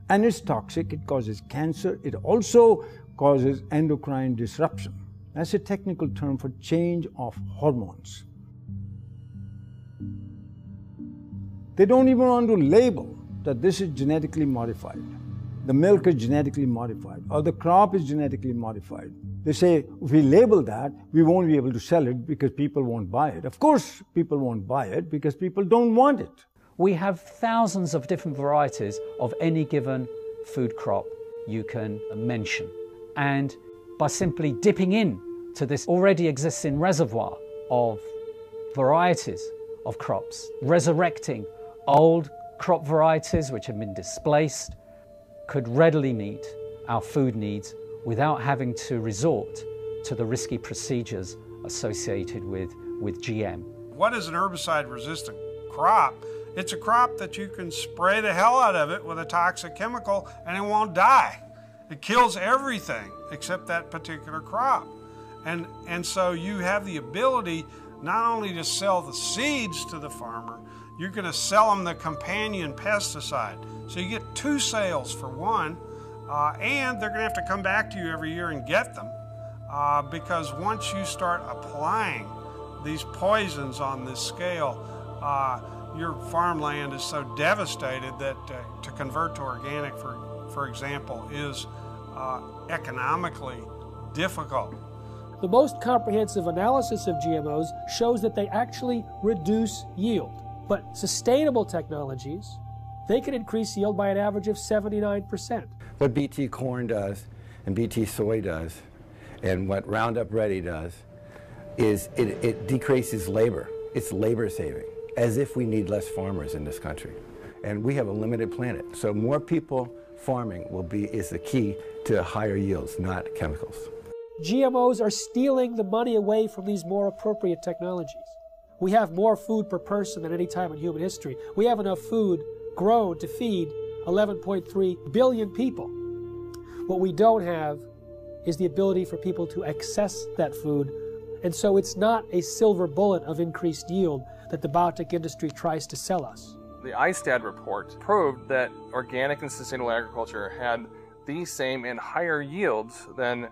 [SPEAKER 15] And it's toxic, it causes cancer, it also causes endocrine disruption. That's a technical term for change of hormones. They don't even want to label that this is genetically modified. The milk is genetically modified, or the crop is genetically modified. They say, if we label that, we won't be able to sell it because people won't buy it. Of course, people won't buy it because people don't want it.
[SPEAKER 11] We have thousands of different varieties of any given food crop you can mention. And by simply dipping in to this already existing reservoir of varieties of crops, resurrecting old crop varieties which have been displaced, could readily meet our food needs without having to resort to the risky procedures associated with GM.
[SPEAKER 7] What is an herbicide-resistant crop It's a crop that you can spray the hell out of it with a toxic chemical and it won't die. It kills everything except that particular crop. And so you have the ability not only to sell the seeds to the farmer, you're going to sell them the companion pesticide. So you get two sales for one, and they're going to have to come back to you every year and get them because once you start applying these poisons on this scale, your farmland is so devastated that to convert to organic, for example, is economically difficult.
[SPEAKER 1] The most comprehensive analysis of GMOs shows that they actually reduce yield. But sustainable technologies, they can increase yield by an average of 79%.
[SPEAKER 8] What BT corn does and BT soy does and what Roundup Ready does is it decreases labor. It's labor saving, as if we need less farmers in this country. And we have a limited planet. So more people farming is the key to higher yields, not chemicals.
[SPEAKER 1] GMOs are stealing the money away from these more appropriate technologies. We have more food per person than any time in human history. We have enough food grown to feed 11.3 billion people. What we don't have is the ability for people to access that food, and so it's not a silver bullet of increased yield that the biotech industry tries to sell us.
[SPEAKER 5] The ISTAD report proved that organic and sustainable agriculture had the same and higher yields than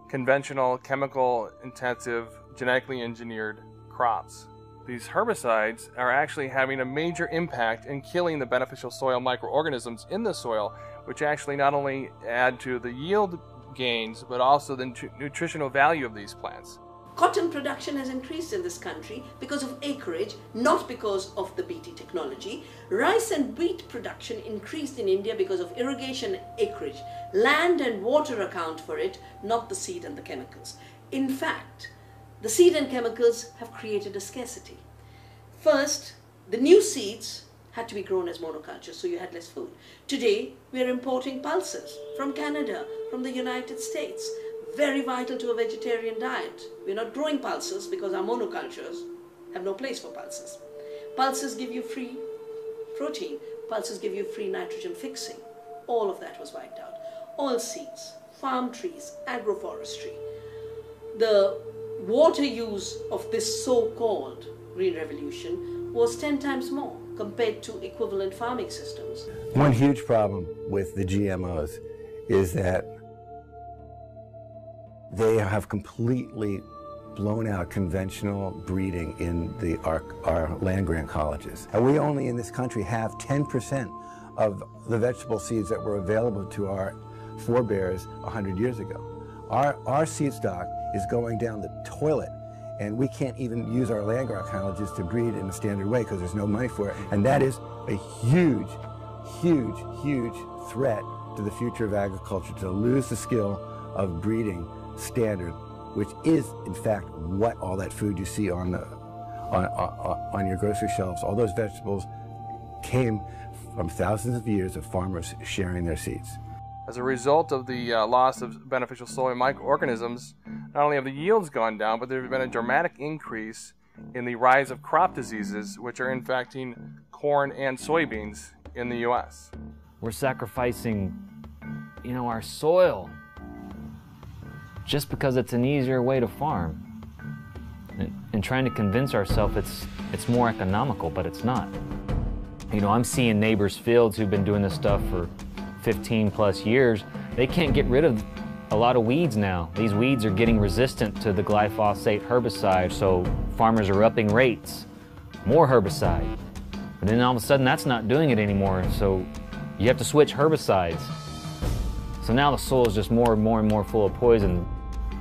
[SPEAKER 5] conventional, chemical-intensive, genetically engineered crops. These herbicides are actually having a major impact in killing the beneficial soil microorganisms in the soil, which actually not only add to the yield gains, but also the nutritional value of these plants.
[SPEAKER 10] Cotton production has increased in this country because of acreage, not because of the BT technology. Rice and wheat production increased in India because of irrigation acreage. Land and water account for it, not the seed and the chemicals. In fact, the seed and chemicals have created a scarcity. First, the new seeds had to be grown as monoculture, so you had less food. Today, we are importing pulses from Canada, from the United States. Very vital to a vegetarian diet. We're not growing pulses because our monocultures have no place for pulses. Pulses give you free protein. Pulses give you free nitrogen fixing. All of that was wiped out. Oilseeds, farm trees, agroforestry. The water use of this so-called Green Revolution was 10 times more compared to equivalent farming systems.
[SPEAKER 8] One huge problem with the GMOs is that they have completely blown out conventional breeding in our land-grant colleges. And we only in this country have 10% of the vegetable seeds that were available to our forebears 100 years ago. Our seed stock is going down the toilet, and we can't even use our land-grant colleges to breed in a standard way because there's no money for it. And that is a huge, huge, huge threat to the future of agriculture, to lose the skill of breeding standard, which is in fact what all that food you see on your grocery shelves, all those vegetables came from thousands of years of farmers sharing their seeds.
[SPEAKER 5] As a result of the loss of beneficial soil microorganisms, not only have the yields gone down, but there has been a dramatic increase in the rise of crop diseases, which are infecting corn and soybeans in the U.S.
[SPEAKER 23] We're sacrificing, our soil just because it's an easier way to farm, and trying to convince ourselves it's more economical, but it's not. I'm seeing neighbors' fields who've been doing this stuff for 15 plus years. They can't get rid of a lot of weeds now. These weeds are getting resistant to the glyphosate herbicide, so farmers are upping rates, more herbicide. But then all of a sudden that's not doing it anymore, so you have to switch herbicides. So now the soil is just more and more and more full of poison.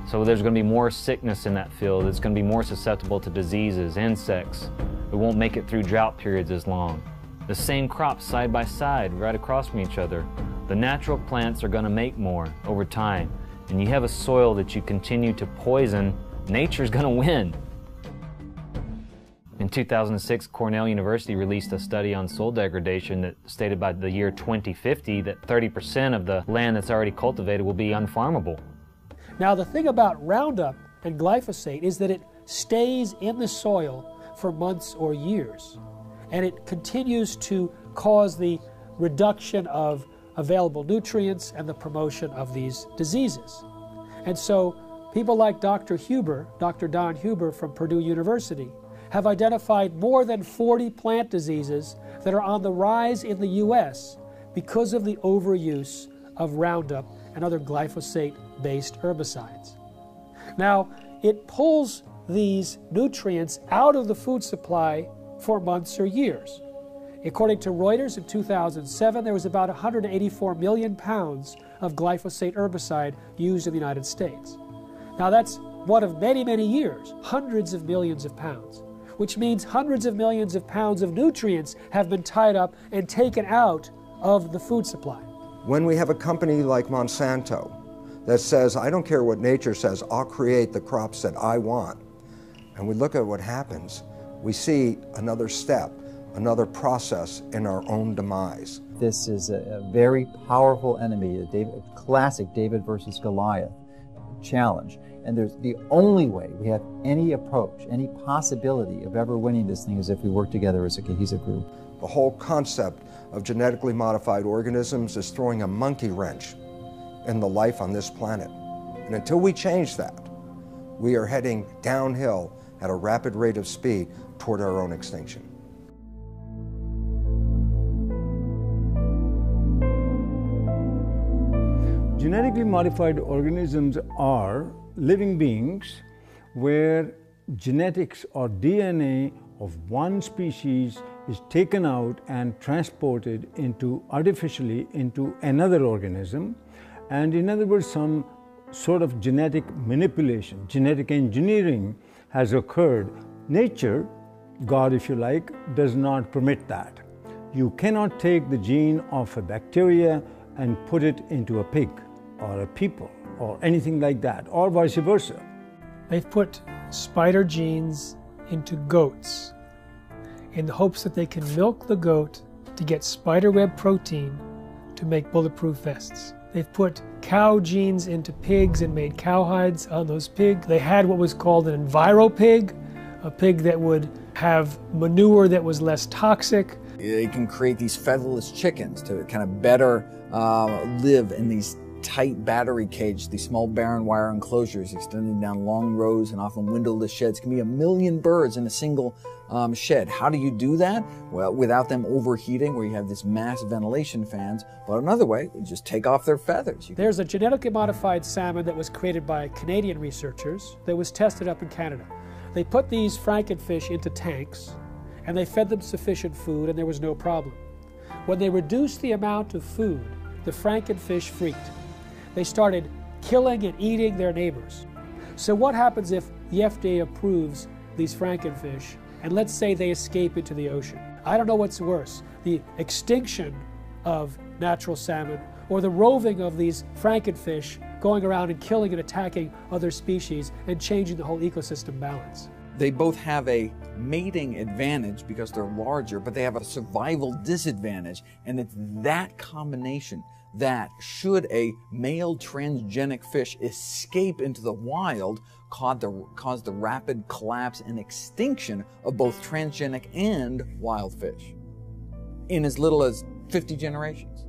[SPEAKER 23] So there's going to be more sickness in that field. It's going to be more susceptible to diseases, insects. It won't make it through drought periods as long. The same crops side by side, right across from each other. The natural plants are going to make more over time. And you have a soil that you continue to poison, nature's going to win. In 2006, Cornell University released a study on soil degradation that stated by the year 2050 that 30% of the land that's already cultivated will be unfarmable.
[SPEAKER 1] Now, the thing about Roundup and glyphosate is that it stays in the soil for months or years. and it continues to cause the reduction of available nutrients and the promotion of these diseases. And so people like Dr. Don Huber from Purdue University, have identified more than 40 plant diseases that are on the rise in the U.S. because of the overuse of Roundup and other glyphosate-based herbicides. Now, it pulls these nutrients out of the food supply for months or years. According to Reuters, in 2007, there was about 184 million pounds of glyphosate herbicide used in the United States. Now, that's one of many, many years, hundreds of millions of pounds, which means hundreds of millions of pounds of nutrients have been tied up and taken out of the food supply.
[SPEAKER 3] When we have a company like Monsanto that says, I don't care what nature says, I'll create the crops that I want, and we look at what happens, we see another step, another process in our own demise.
[SPEAKER 9] This is a very powerful enemy, a classic David versus Goliath challenge. And there's the only way we have any approach, any possibility of ever winning this thing is if we work together as a cohesive group.
[SPEAKER 3] The whole concept of genetically modified organisms is throwing a monkey wrench in the life on this planet. And until we change that, we are heading downhill at a rapid rate of speed toward our own extinction.
[SPEAKER 15] Genetically modified organisms are living beings where genetics or DNA of one species is taken out and transported artificially into another organism, and in other words, some sort of genetic manipulation, genetic engineering has occurred. Nature, God if you like, does not permit that. You cannot take the gene of a bacteria and put it into a pig or a people or anything like that, or vice versa.
[SPEAKER 1] They've put spider genes into goats in the hopes that they can milk the goat to get spiderweb protein to make bulletproof vests. They've put cow genes into pigs and made cowhides on those pigs. They had what was called an enviropig, a pig that would have manure that was less toxic.
[SPEAKER 13] They can create these featherless chickens to kind of better live in these tight battery cage, these small barren wire enclosures extending down long rows and often windowless sheds. It can be 1 million birds in a single shed. How do you do that? Well, without them overheating, where you have this mass ventilation fans. But another way, you just take off their feathers.
[SPEAKER 1] There's a genetically modified salmon that was created by Canadian researchers that was tested up in Canada. They put these frankenfish into tanks and they fed them sufficient food and there was no problem. When they reduced the amount of food, the frankenfish freaked. They started killing and eating their neighbors. So what happens if the FDA approves these frankenfish and let's say they escape into the ocean? I don't know what's worse, the extinction of natural salmon or the roving of these frankenfish going around and killing and attacking other species and changing the whole ecosystem balance.
[SPEAKER 13] They both have a mating advantage because they're larger, but they have a survival disadvantage. And it's that combination that should a male transgenic fish escape into the wild cause the rapid collapse and extinction of both transgenic and wild fish in as little as 50 generations.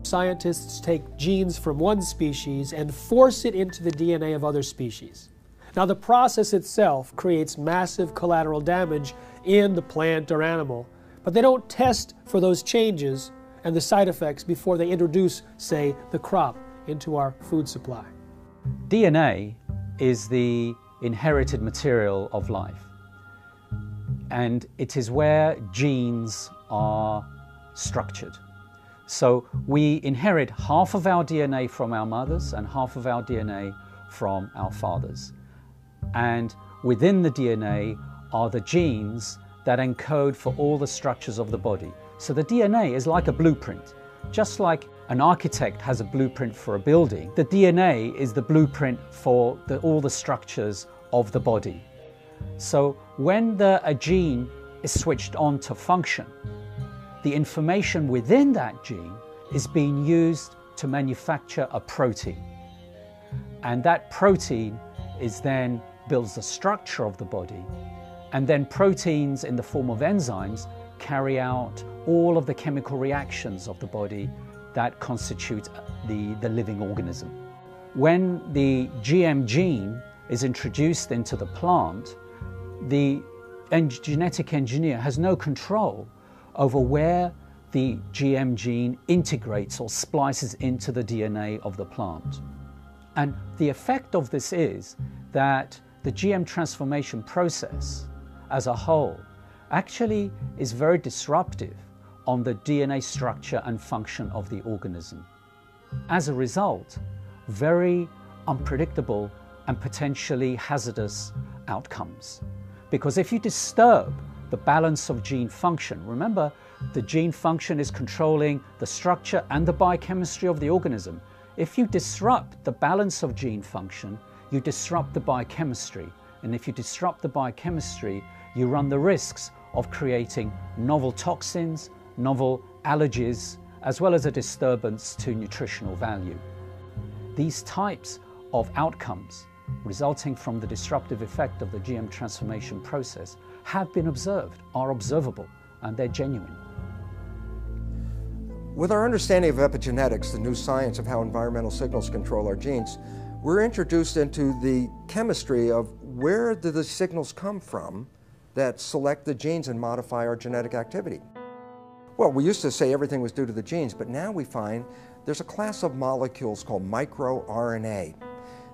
[SPEAKER 1] Scientists take genes from one species and force it into the DNA of other species. Now the process itself creates massive collateral damage in the plant or animal, but they don't test for those changes and the side effects before they introduce, say, the crop into our food supply.
[SPEAKER 11] DNA is the inherited material of life, and it is where genes are structured. So we inherit half of our DNA from our mothers and half of our DNA from our fathers. And within the DNA are the genes that encode for all the structures of the body. So the DNA is like a blueprint. Just like an architect has a blueprint for a building, the DNA is the blueprint for all the structures of the body. So when a gene is switched on to function, the information within that gene is being used to manufacture a protein. And that protein is then builds the structure of the body. And then proteins in the form of enzymes carry out all of the chemical reactions of the body that constitute the living organism. When the GM gene is introduced into the plant, the genetic engineer has no control over where the GM gene integrates or splices into the DNA of the plant. And the effect of this is that the GM transformation process as a whole actually is very disruptive on the DNA structure and function of the organism. As a result, very unpredictable and potentially hazardous outcomes. Because if you disturb the balance of gene function, remember the gene function is controlling the structure and the biochemistry of the organism. If you disrupt the balance of gene function, you disrupt the biochemistry. And if you disrupt the biochemistry, you run the risks of creating novel toxins, novel allergies, as well as a disturbance to nutritional value. These types of outcomes resulting from the disruptive effect of the GM transformation process have been observed, are observable, and they're genuine.
[SPEAKER 3] With our understanding of epigenetics, the new science of how environmental signals control our genes, we're introduced into the chemistry of where do the signals come from that select the genes and modify our genetic activity. Well, we used to say everything was due to the genes, but now we find there's a class of molecules called microRNA.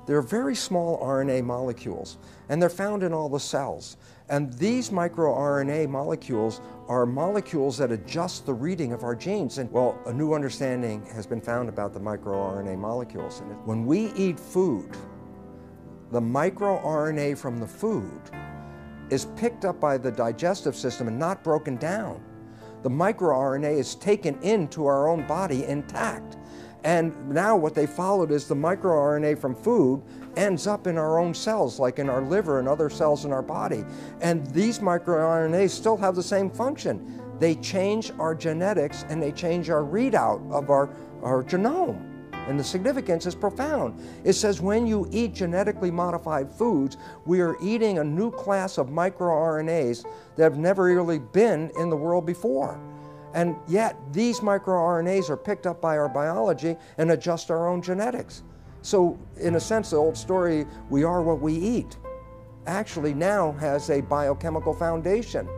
[SPEAKER 3] They're very small RNA molecules, and they're found in all the cells. And these microRNA molecules are molecules that adjust the reading of our genes. And well, a new understanding has been found about the microRNA molecules. And when we eat food, the microRNA from the food is picked up by the digestive system and not broken down. The microRNA is taken into our own body intact. And now what they followed is the microRNA from food ends up in our own cells, like in our liver and other cells in our body. And these microRNAs still have the same function. They change our genetics and they change our readout of our genome. And the significance is profound. It says when you eat genetically modified foods, we are eating a new class of microRNAs that have never really been in the world before. And yet, these microRNAs are picked up by our biology and adjust our own genetics. So, in a sense, the old story, we are what we eat, actually now has a biochemical foundation.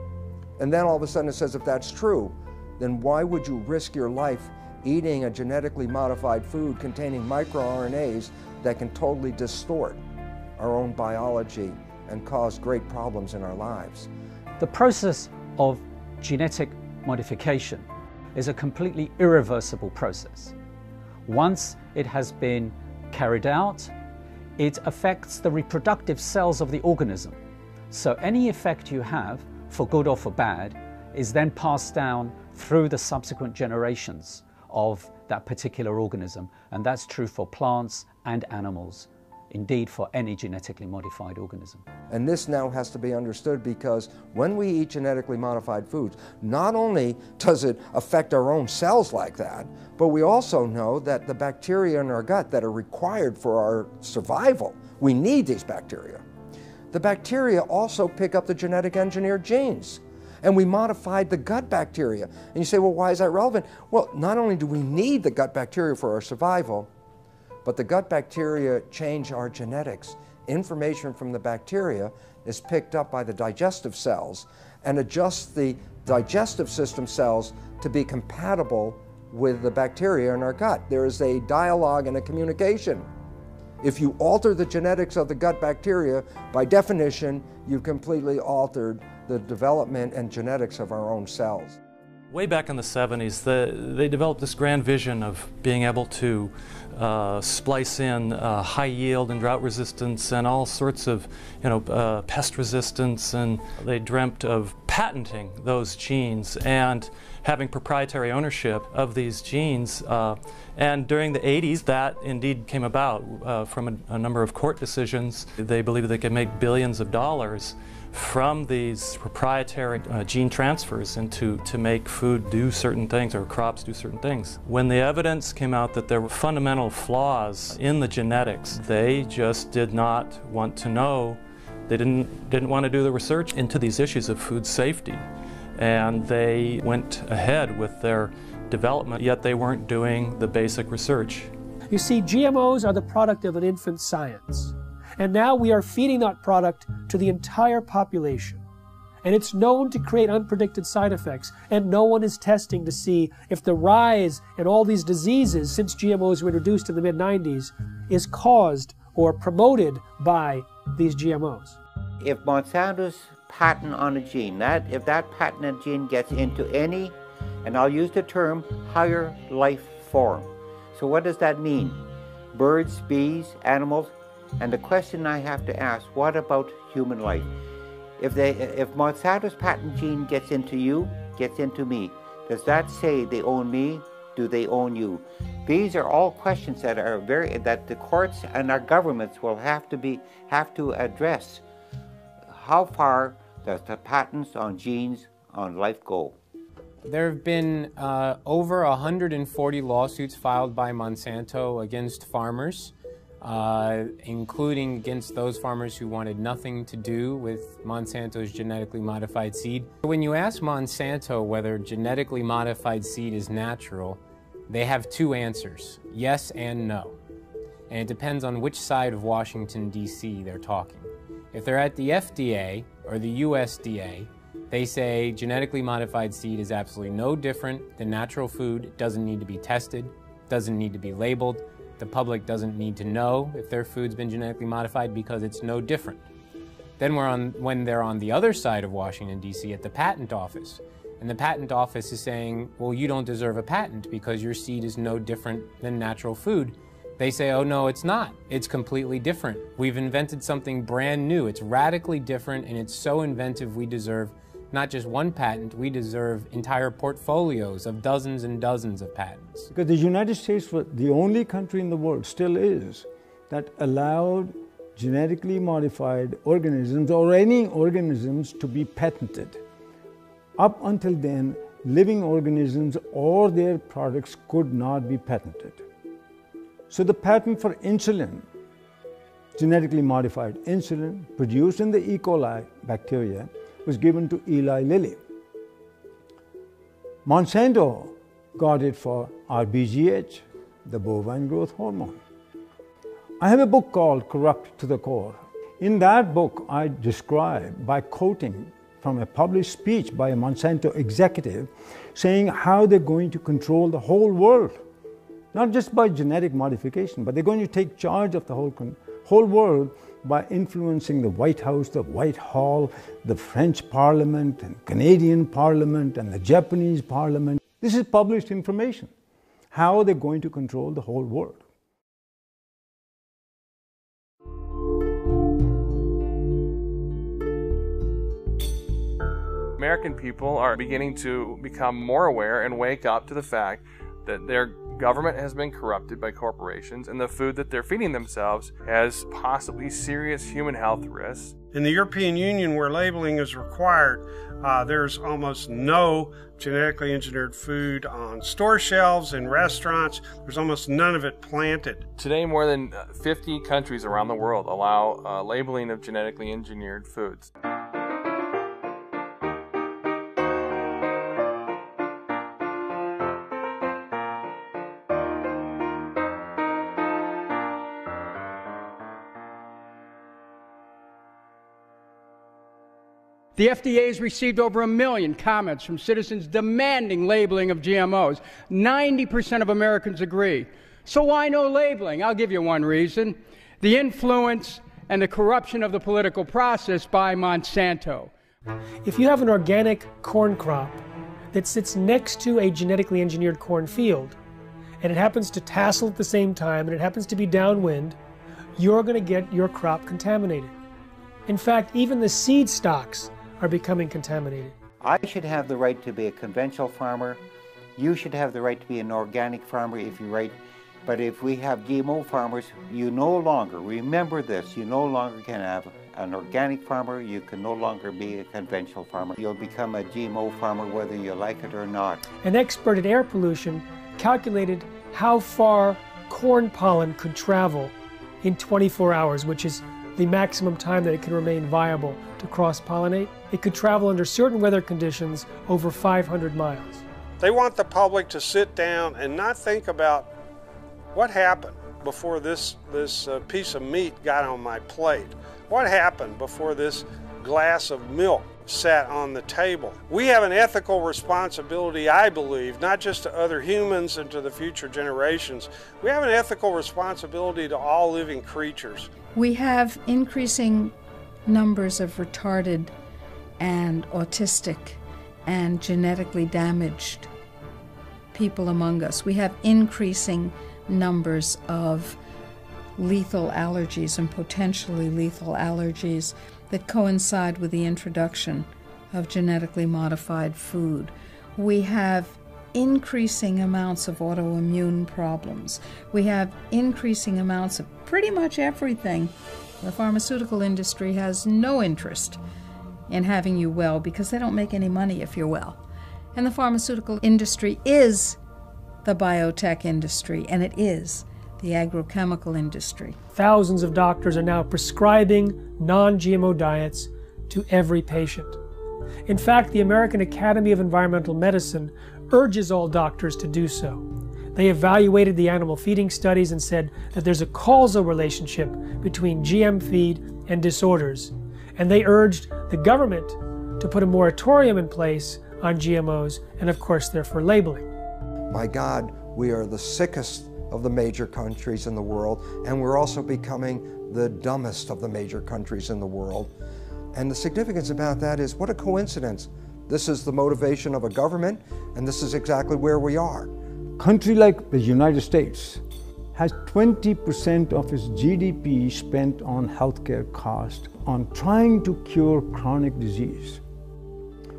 [SPEAKER 3] And then all of a sudden it says, if that's true, then why would you risk your life eating a genetically modified food containing microRNAs that can totally distort our own biology and cause great problems in our lives?
[SPEAKER 11] The process of genetic modification is a completely irreversible process. Once it has been carried out, it affects the reproductive cells of the organism. So any effect you have, for good or for bad, is then passed down through the subsequent generations of that particular organism. And that's true for plants and animals. Indeed, for any genetically modified organism.
[SPEAKER 3] And this now has to be understood because when we eat genetically modified foods, not only does it affect our own cells like that, but we also know that the bacteria in our gut that are required for our survival, we need these bacteria. The bacteria also pick up the genetic engineered genes. And we modified the gut bacteria. And you say, well, why is that relevant? Well, not only do we need the gut bacteria for our survival, but the gut bacteria change our genetics. Information from the bacteria is picked up by the digestive cells and adjusts the digestive system cells to be compatible with the bacteria in our gut. There is a dialogue and a communication. If you alter the genetics of the gut bacteria, by definition, you've completely altered the development and genetics of our own cells.
[SPEAKER 12] Way back in the 70s, they developed this grand vision of being able to splice in high yield and drought resistance and all sorts of, pest resistance, and they dreamt of patenting those genes and having proprietary ownership of these genes. And during the 80s, that indeed came about from a number of court decisions. They believed they could make billions of dollars from these proprietary gene transfers to make food do certain things or crops do certain things. When the evidence came out that there were fundamental flaws in the genetics, they just did not want to know. They didn't want to do the research into these issues of food safety. and they went ahead with their development, yet they weren't doing the basic research.
[SPEAKER 1] You see, GMOs are the product of an infant science. And now we are feeding that product to the entire population. And it's known to create unpredicted side effects. And no one is testing to see if the rise in all these diseases since GMOs were introduced in the mid-90s is caused or promoted by these GMOs.
[SPEAKER 19] If Monsanto's patent on a gene, if that patented gene gets into any, and I'll use the term, higher life form. So what does that mean? Birds, bees, animals? And the question I have to ask, what about human life? If Monsanto's patent gene gets into you, gets into me, does that say they own me? Do they own you? These are all questions that that the courts and our governments will have to address. How far does the patents on genes on life go?
[SPEAKER 18] There have been over 140 lawsuits filed by Monsanto against farmers, including against those farmers who wanted nothing to do with Monsanto's genetically modified seed. When you ask Monsanto whether genetically modified seed is natural, they have two answers, yes and no. And it depends on which side of Washington, D.C. they're talking. If they're at the FDA or the USDA, they say genetically modified seed is absolutely no different than natural food. It doesn't need to be tested, doesn't need to be labeled. The public doesn't need to know if their food's been genetically modified because it's no different. Then when they're on the other side of Washington, D.C. at the patent office, and the patent office is saying, well, you don't deserve a patent because your seed is no different than natural food. They say, oh no, it's not. It's completely different. We've invented something brand new. It's radically different and it's so inventive we deserve not just one patent, we deserve entire portfolios of dozens and dozens of patents.
[SPEAKER 15] Because the United States was the only country in the world, still is, that allowed genetically modified organisms or any organisms to be patented. Up until then, living organisms or their products could not be patented. So the patent for insulin, genetically modified insulin produced in the E. coli bacteria, was given to Eli Lilly. Monsanto got it for RBGH, the bovine growth hormone. I have a book called Corrupt to the Core. In that book, I describe, by quoting from a published speech by a Monsanto executive, saying how they're going to control the whole world. Not just by genetic modification, but they're going to take charge of the whole world by influencing the White House, the Whitehall, the French Parliament, and Canadian Parliament, and the Japanese Parliament. This is published information. How they're going to control the whole world.
[SPEAKER 5] American people are beginning to become more aware and wake up to the fact that their government has been corrupted by corporations and the food that they're feeding themselves has possibly serious human health risks.
[SPEAKER 7] In the European Union, where labeling is required, there's almost no genetically engineered food on store shelves and restaurants. There's almost none of it planted.
[SPEAKER 5] Today, more than 50 countries around the world allow labeling of genetically engineered foods.
[SPEAKER 14] The FDA has received over 1 million comments from citizens demanding labeling of GMOs. 90% of Americans agree. So why no labeling? I'll give you one reason. The influence and the corruption of the political process by Monsanto.
[SPEAKER 1] If you have an organic corn crop that sits next to a genetically engineered corn field, and it happens to tassel at the same time, and it happens to be downwind, you're going to get your crop contaminated. In fact, even the seed stocks are becoming contaminated.
[SPEAKER 19] I should have the right to be a conventional farmer. You should have the right to be an organic farmer if you're right. But if we have GMO farmers, you no longer, remember this, you no longer can have an organic farmer, you can no longer be a conventional farmer. You'll become a GMO farmer whether you like it or not.
[SPEAKER 1] An expert at air pollution calculated how far corn pollen could travel in 24 hours, which is the maximum time that it can remain viable to cross-pollinate. It could travel under certain weather conditions over 500 miles.
[SPEAKER 7] They want the public to sit down and not think about what happened before this piece of meat got on my plate. What happened before this glass of milk sat on the table? We have an ethical responsibility, I believe, not just to other humans and to the future generations. We have an ethical responsibility to all living creatures.
[SPEAKER 2] We have increasing numbers of retarded and autistic and genetically damaged people among us. We have increasing numbers of lethal allergies and potentially lethal allergies that coincide with the introduction of genetically modified food. We have increasing amounts of autoimmune problems. We have increasing amounts of pretty much everything. The pharmaceutical industry has no interest in having you well because they don't make any money if you're well. And the pharmaceutical industry is the biotech industry, and it is the agrochemical industry.
[SPEAKER 1] Thousands of doctors are now prescribing non-GMO diets to every patient. In fact, the American Academy of Environmental Medicine urges all doctors to do so. They evaluated the animal feeding studies and said that there's a causal relationship between GM feed and disorders, and they urged the government to put a moratorium in place on GMOs, and of course therefore labeling.
[SPEAKER 3] My God, we are the sickest of the major countries in the world, and we're also becoming the dumbest of the major countries in the world. And the significance about that is, what a coincidence. This is the motivation of a government, and this is exactly where we are.
[SPEAKER 15] A country like the United States has 20% of its GDP spent on healthcare costs, on trying to cure chronic disease.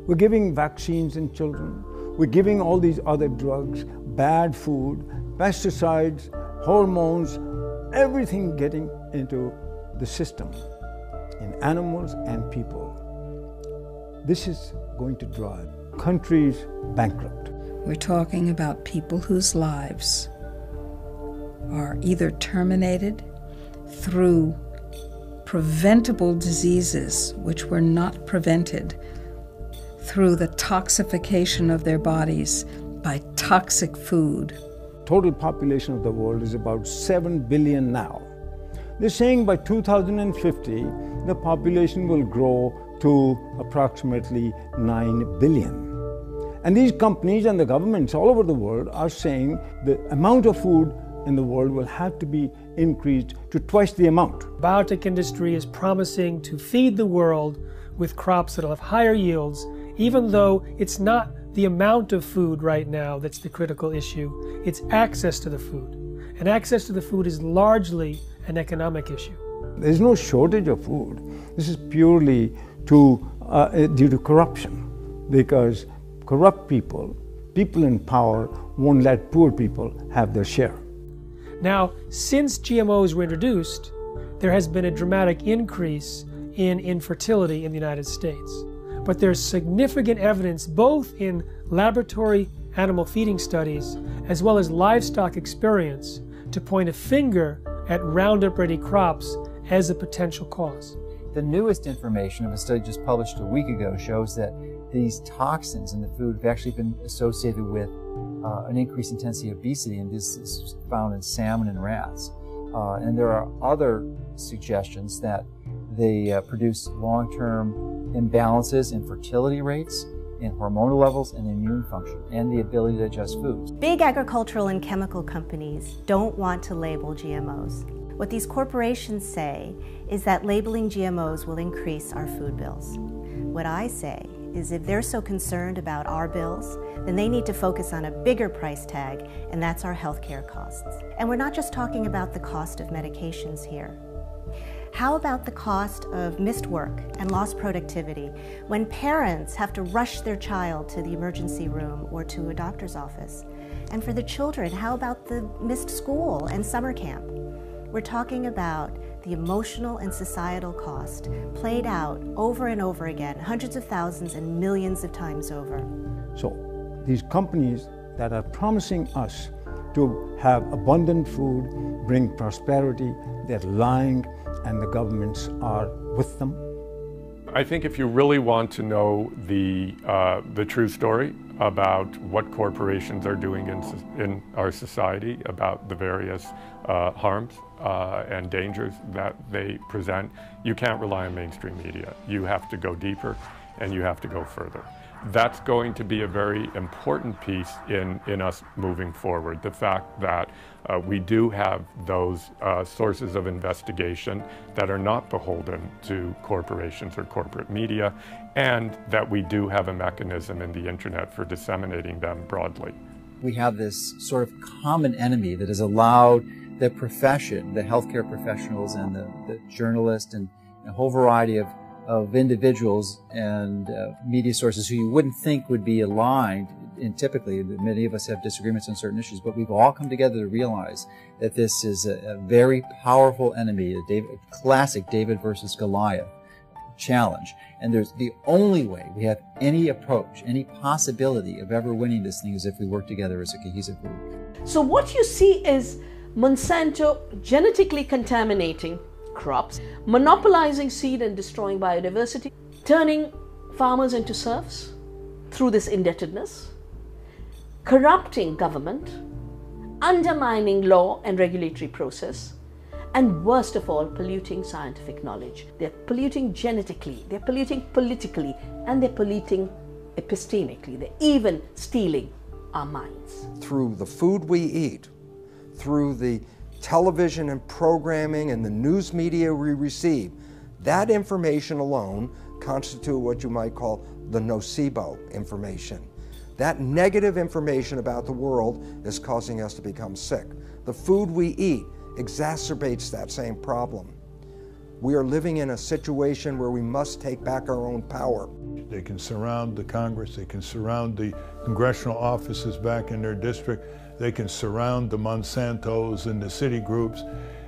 [SPEAKER 15] We're giving vaccines in children. We're giving all these other drugs, bad food, pesticides, hormones, everything getting into the system in animals and people. This is going to drive countries bankrupt.
[SPEAKER 2] We're talking about people whose lives are either terminated through preventable diseases which were not prevented, through the toxification of their bodies by toxic food.
[SPEAKER 15] Total population of the world is about 7 billion now. They're saying by 2050, the population will grow to approximately 9 billion. And these companies and the governments all over the world are saying the amount of food in the world will have to be increased to twice the amount.
[SPEAKER 1] The biotech industry is promising to feed the world with crops that will have higher yields, even though it's not the amount of food right now that's the critical issue, it's access to the food. And access to the food is largely an economic issue.
[SPEAKER 15] There's no shortage of food. This is purely due to corruption, because corrupt people in power, won't let poor people have their share.
[SPEAKER 1] Now, since GMOs were introduced, there has been a dramatic increase in infertility in the United States. But there's significant evidence both in laboratory animal feeding studies as well as livestock experience to point a finger at Roundup-ready crops as a potential cause.
[SPEAKER 9] The newest information of a study just published a week ago shows that these toxins in the food have actually been associated with an increased intensity of obesity, and this is found in salmon and rats. And there are other suggestions that they produce long-term imbalances in fertility rates, in hormonal levels, and immune function, and the ability to digest foods.
[SPEAKER 6] Big agricultural and chemical companies don't want to label GMOs. What these corporations say is that labeling GMOs will increase our food bills. What I say is if they're so concerned about our bills, then they need to focus on a bigger price tag, and that's our healthcare costs. And we're not just talking about the cost of medications here. How about the cost of missed work and lost productivity when parents have to rush their child to the emergency room or to a doctor's office? And for the children, how about the missed school and summer camp? We're talking about the emotional and societal cost played out over and over again, hundreds of thousands and millions of times over.
[SPEAKER 15] So these companies that are promising us to have abundant food, bring prosperity. They're lying, and the governments are with them.
[SPEAKER 16] I think if you really want to know the true story about what corporations are doing in our society, about the various harms and dangers that they present, you can't rely on mainstream media. You have to go deeper and you have to go further. That's going to be a very important piece in us moving forward. The fact that we do have those sources of investigation that are not beholden to corporations or corporate media, and that we do have a mechanism in the internet for disseminating them broadly.
[SPEAKER 9] We have this sort of common enemy that has allowed the profession, the healthcare professionals and the journalists and a whole variety of individuals and media sources who you wouldn't think would be aligned, and typically many of us have disagreements on certain issues, but we've all come together to realize that this is a very powerful enemy, a classic David versus Goliath challenge. And there's the only way we have any approach, any possibility of ever winning this thing is if we work together as a cohesive group.
[SPEAKER 10] So what you see is Monsanto genetically contaminating crops, monopolizing seed and destroying biodiversity, turning farmers into serfs through this indebtedness, corrupting government, undermining law and regulatory process, and worst of all, polluting scientific knowledge. They're polluting genetically, they're polluting politically, and they're polluting epistemically. They're even stealing our minds.
[SPEAKER 3] Through the food we eat, through the television and programming and the news media we receive, that information alone constitute what you might call the nocebo information. That negative information about the world is causing us to become sick. The food we eat exacerbates that same problem. We are living in a situation where we must take back our own power.
[SPEAKER 17] They can surround the Congress, they can surround the congressional offices back in their district, they can surround the Monsantos and the city groups.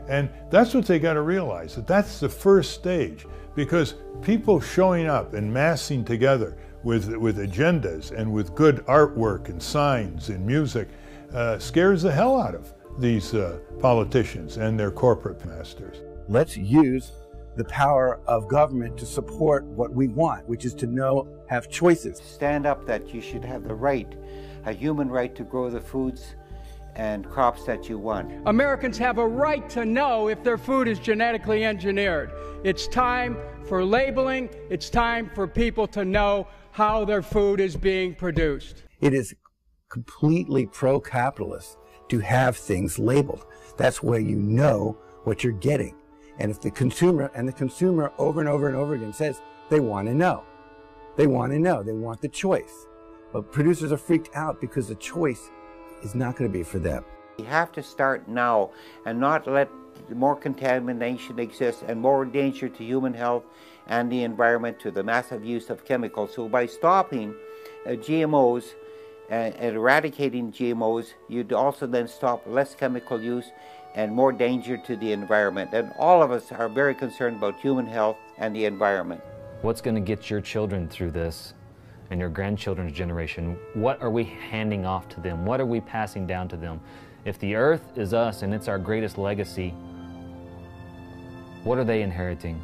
[SPEAKER 17] And that's what they got to realize, that that's the first stage, because people showing up and massing together with agendas and with good artwork and signs and music scares the hell out of these politicians and their corporate masters.
[SPEAKER 8] Let's use the power of government to support what we want, which is to have choices.
[SPEAKER 19] Stand up that you should have the right, a human right to grow the foods and crops that you want.
[SPEAKER 14] Americans have a right to know if their food is genetically engineered. It's time for labeling. It's time for people to know how their food is being produced.
[SPEAKER 8] It is completely pro-capitalist to have things labeled. That's where you know what you're getting. And if the consumer over and over and over again says they want to know, they want the choice. But producers are freaked out because the choice is not going to be for them.
[SPEAKER 19] We have to start now and not let more contamination exist and more danger to human health and the environment to the massive use of chemicals. So by stopping GMOs and eradicating GMOs, you'd also then stop less chemical use and more danger to the environment. And all of us are very concerned about human health and the environment.
[SPEAKER 23] What's going to get your children through this and your grandchildren's generation? What are we handing off to them? What are we passing down to them? If the earth is us and it's our greatest legacy, what are they inheriting?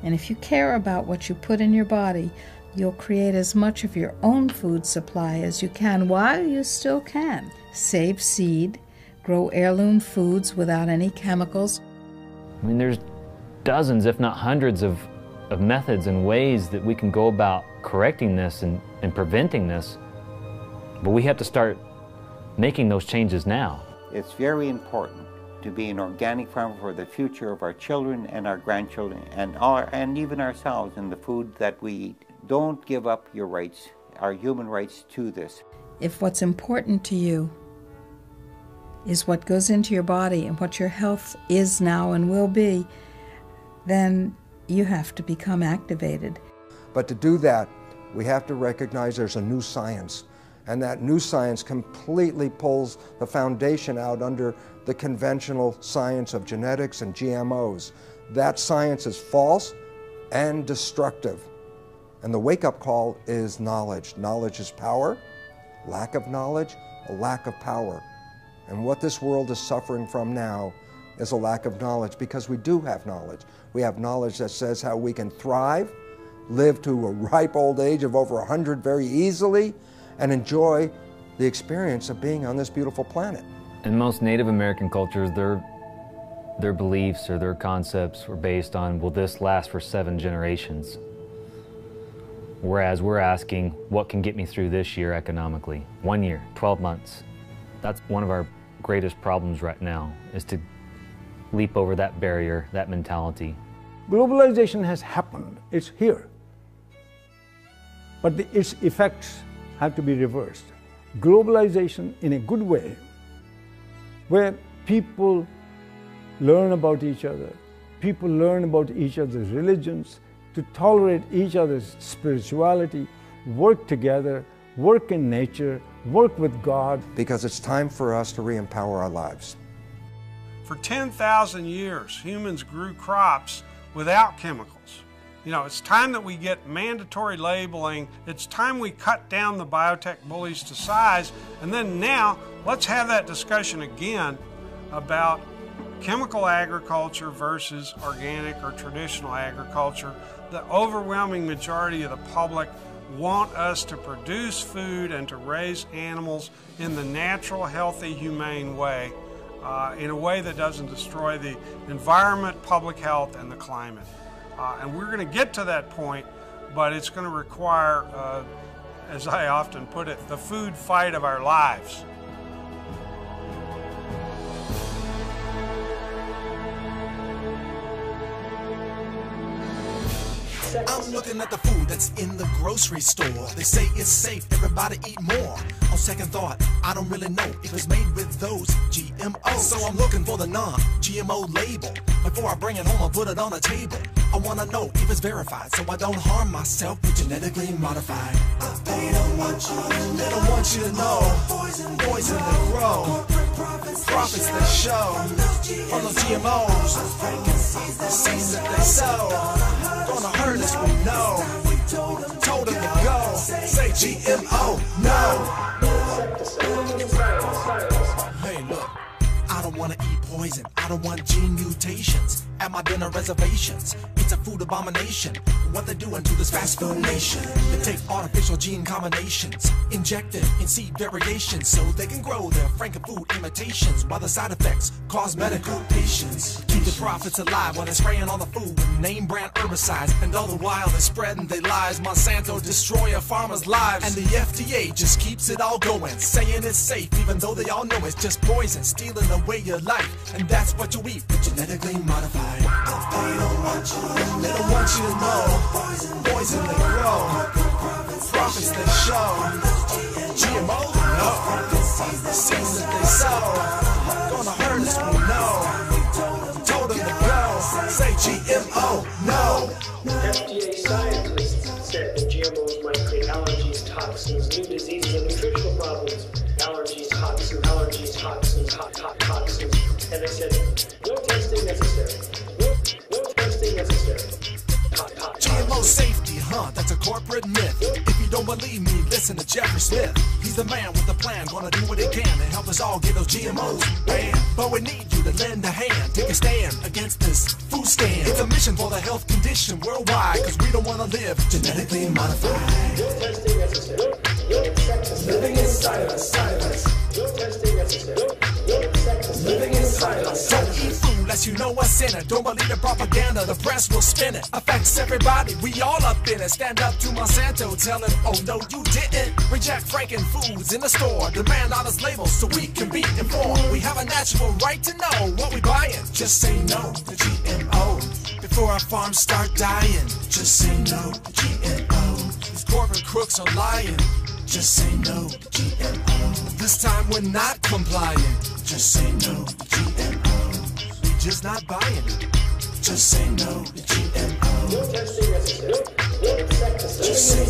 [SPEAKER 2] And if you care about what you put in your body, you'll create as much of your own food supply as you can while you still can. Save seed, grow heirloom foods without any chemicals.
[SPEAKER 23] I mean, there's dozens, if not hundreds of methods and ways that we can go about correcting this and preventing this, but we have to start making those changes now.
[SPEAKER 19] It's very important to be an organic farmer for the future of our children and our grandchildren and even ourselves in the food that we eat. Don't give up your rights, our human rights to this.
[SPEAKER 2] If what's important to you is what goes into your body and what your health is now and will be, then you have to become activated.
[SPEAKER 3] But to do that, we have to recognize there's a new science, and that new science completely pulls the foundation out under the conventional science of genetics and GMOs. That science is false and destructive. And the wake-up call is knowledge. Knowledge is power. Lack of knowledge, a lack of power. And what this world is suffering from now is a lack of knowledge, because we do have knowledge. We have knowledge that says how we can thrive, live to a ripe old age of over 100 very easily, and enjoy the experience of being on this beautiful planet.
[SPEAKER 23] In most Native American cultures, their beliefs or their concepts were based on, will this last for 7 generations? Whereas we're asking, what can get me through this year economically? 1 year, 12 months. That's one of our greatest problems right now, is to leap over that barrier, that mentality.
[SPEAKER 15] Globalization has happened, it's here. But its effects have to be reversed. Globalization in a good way, where people learn about each other, people learn about each other's religions, to tolerate each other's spirituality, work together, work in nature, work with God.
[SPEAKER 3] Because it's time for us to re-empower our lives.
[SPEAKER 7] For 10,000 years, humans grew crops without chemicals. You know, it's time that we get mandatory labeling. It's time we cut down the biotech bullies to size. And then now, let's have that discussion again about chemical agriculture versus organic or traditional agriculture. The overwhelming majority of the public want us to produce food and to raise animals in the natural, healthy, humane way, in a way that doesn't destroy the environment, public health, and the climate. And we're going to get to that point, but it's going to require, as I often put it, the food fight of our lives.
[SPEAKER 4] I'm looking at the food that's in the grocery store. They say it's safe, everybody eat more. On second thought, I don't really know if it's made with those GMOs. So I'm looking for the non-GMO label. Before I bring it home, I'll put it on the table. I want to know if it's verified, so I don't harm myself with genetically modified. They don't want you to know. Poison they grow. Profits they show. On those GMOs. Seeds that they sow. Gonna hurt us, we know. Told them to go. Say GMO, no. Hey, look. I don't want to eat poison. I don't want gene mutations at my dinner reservations. It's a food abomination. What they're doing to this fast food nation. They take artificial gene combinations, inject them in seed variations so they can grow their frankenfood imitations, while the side effects cause medical patients. Keep the profits alive while they're spraying on the food with name brand herbicides, and all the while they're spreading their lies. Monsanto destroy a farmer's lives, and the FDA just keeps it all going, saying it's safe even though they all know it's just poison, stealing away your life, and that's what you eat, genetically modified. They don't want you to know. Poison they grow. Profits they show. GMO? No. Seeds that they sow. Gonna hurt us, we know. Told them to go. Say GMO, no.
[SPEAKER 20] FDA scientists said that GMOs might create allergies, toxins, new diseases, and nutritional problems. Allergies, toxins, toxins. And they said, no testing necessary. No testing necessary.
[SPEAKER 4] GMO safety, that's a corporate myth. If you don't believe me, listen to Jeffrey Smith. He's the man with the plan, gonna do what he can to help us all get those GMOs banned. But we need you to lend a hand, take a stand against this food stand. It's a mission for the health condition worldwide, cause we don't wanna live genetically modified.
[SPEAKER 20] No testing necessary. No insecticides. Living inside us. No testing necessary. No insecticides. Living inside us.
[SPEAKER 4] Don't eat food unless you know what's in it. Don't believe the propaganda, the press will spin it. Affects everybody, we all up in it. Stand up to Monsanto, tell him, oh no you didn't. Reject Franken foods in the store. Demand honest labels so we can be informed. We have a natural right to know what we buying. Just say no to GMO before our farms start dying. Just say no to GMO. These corporate crooks are lying. Just say no to GMO. This time we're not complying. Just say no to GMO. We just not buying it. Just say no to GMO.
[SPEAKER 20] No testing necessary. No insecticides.
[SPEAKER 4] Just say